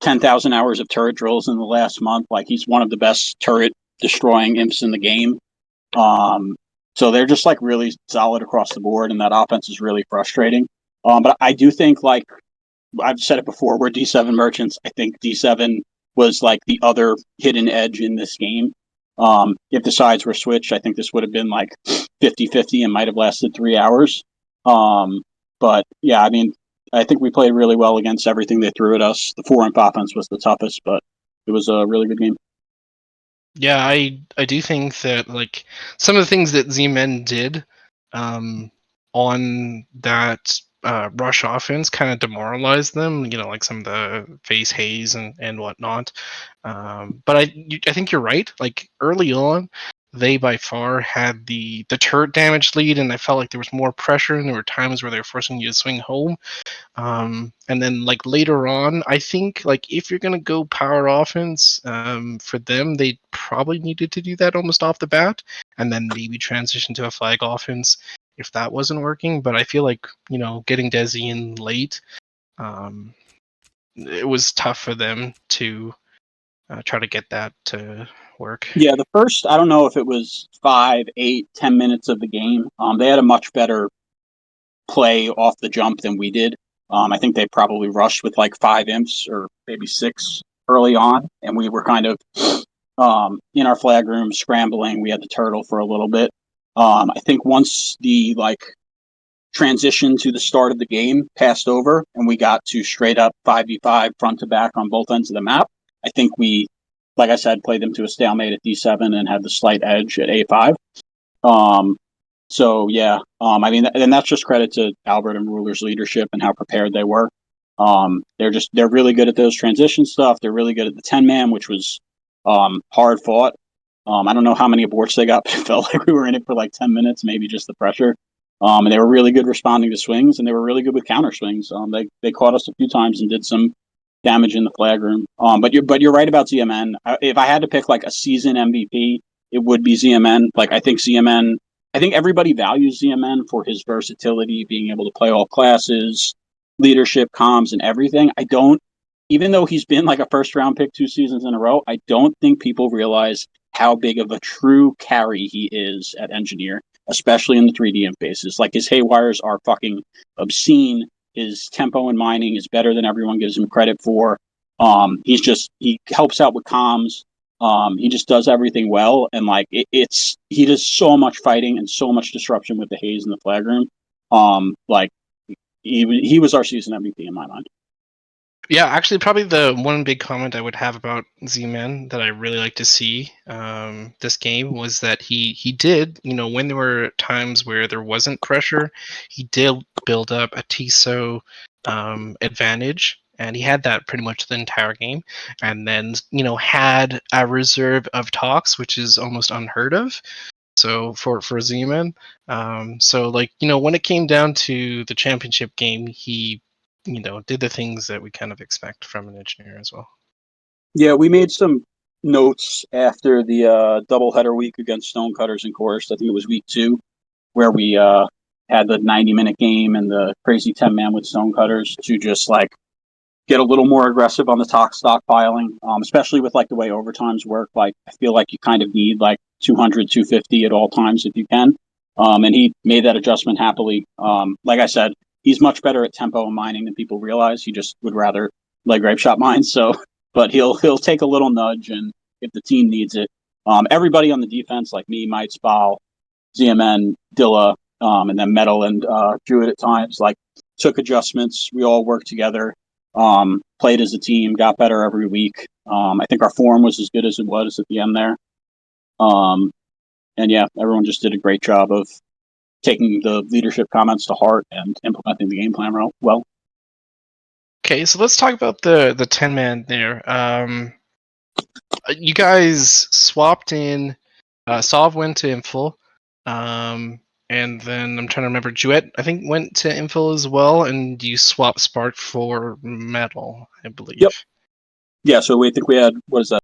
10,000 hours of turret drills in the last month. Like he's one of the best turret destroying imps in the game. So they're just like really solid across the board, and that offense is really frustrating. But I do think, like I've said it before, we're D7 merchants. I think D7 was like the other hidden edge in this game. If the sides were switched, I think this would have been like 50-50 and might have lasted 3 hours. But yeah, I mean, I think we played really well against everything they threw at us. The 4-inf offense was the toughest, but it was a really good game. Yeah, I do think that like some of the things that Z-Men did on that rush offense kind of demoralized them. You know, like some of the face haze and whatnot. But I think you're right. Like early on, they by far had the turret damage lead, and I felt like there was more pressure, and there were times where they were forcing you to swing home. And then like later on, I think like if you're gonna go power offense, for them they probably needed to do that almost off the bat, and then maybe transition to a flag offense if that wasn't working. But I feel like getting Desi in late, um, it was tough for them to try to get that to work. Yeah, the first, I don't know if it was 5, 8, 10 minutes of the game. They had a much better play off the jump than we did. I think they probably rushed with like 5 imps or maybe 6 early on, and we were kind of in our flag room scrambling. We had the turtle for a little bit. I think once the like transition to the start of the game passed over and we got to straight up 5v5 front to back on both ends of the map, I think we, like I said, played them to a stalemate at D7 and had the slight edge at A5. So yeah, I mean, and that's just credit to Albert and Ruler's leadership and how prepared they were. They're really good at those transition stuff. They're really good at the 10-man, which was hard fought. I don't know how many aborts they got, but it felt like we were in it for like 10 minutes, maybe just the pressure. And they were really good responding to swings, and they were really good with counter swings. They caught us a few times and did some damage in the flag room. But you're right about ZMN. If I had to pick like a season MVP, it would be ZMN. Like I think ZMN. I think everybody values ZMN for his versatility, being able to play all classes, leadership, comms, and everything. I don't, even though he's been like a first round pick 2 seasons in a row, I don't think people realize how big of a true carry he is at Engineer, especially in the 3D phases. Like his haywires are fucking obscene. His tempo and mining is better than everyone gives him credit for. He helps out with comms. He just does everything well, and like he does so much fighting and so much disruption with the haze in the flag room. Like he was our season MVP in my mind. Yeah, actually, probably the one big comment I would have about Z-Man that I really like to see this game was that he did, when there were times where there wasn't pressure, he did build up a TSO advantage, and he had that pretty much the entire game, and then had a reserve of talks, which is almost unheard of. So for Z-Man, so like when it came down to the championship game, he did the things that we kind of expect from an engineer as well. Yeah, we made some notes after the doubleheader week against Stonecutters and Chorus. I think it was week 2, where we had the 90-minute game and the crazy 10-man with Stonecutters to just like get a little more aggressive on the talk stockpiling, especially with like the way overtimes work. Like I feel like you kind of need like 200, 250 at all times if you can. And he made that adjustment happily. Like I said, he's much better at tempo and mining than people realize. He just would rather leg grape shot mine. So, but he'll take a little nudge, and if the team needs it, everybody on the defense, like me, Mike Spal, ZMN, Dilla, and then Metal and Druid at times, like took adjustments. We all worked together. Played as a team, got better every week. I think our form was as good as it was at the end there. And yeah, everyone just did a great job of taking the leadership comments to heart and implementing the game plan well. Okay, so let's talk about the 10-man there. You guys swapped in. Sov went to Infil. And then I'm trying to remember. Duet, I think, went to infill as well, and you swapped Spark for metal, I believe. Yep. Yeah, so we think we had, what is that,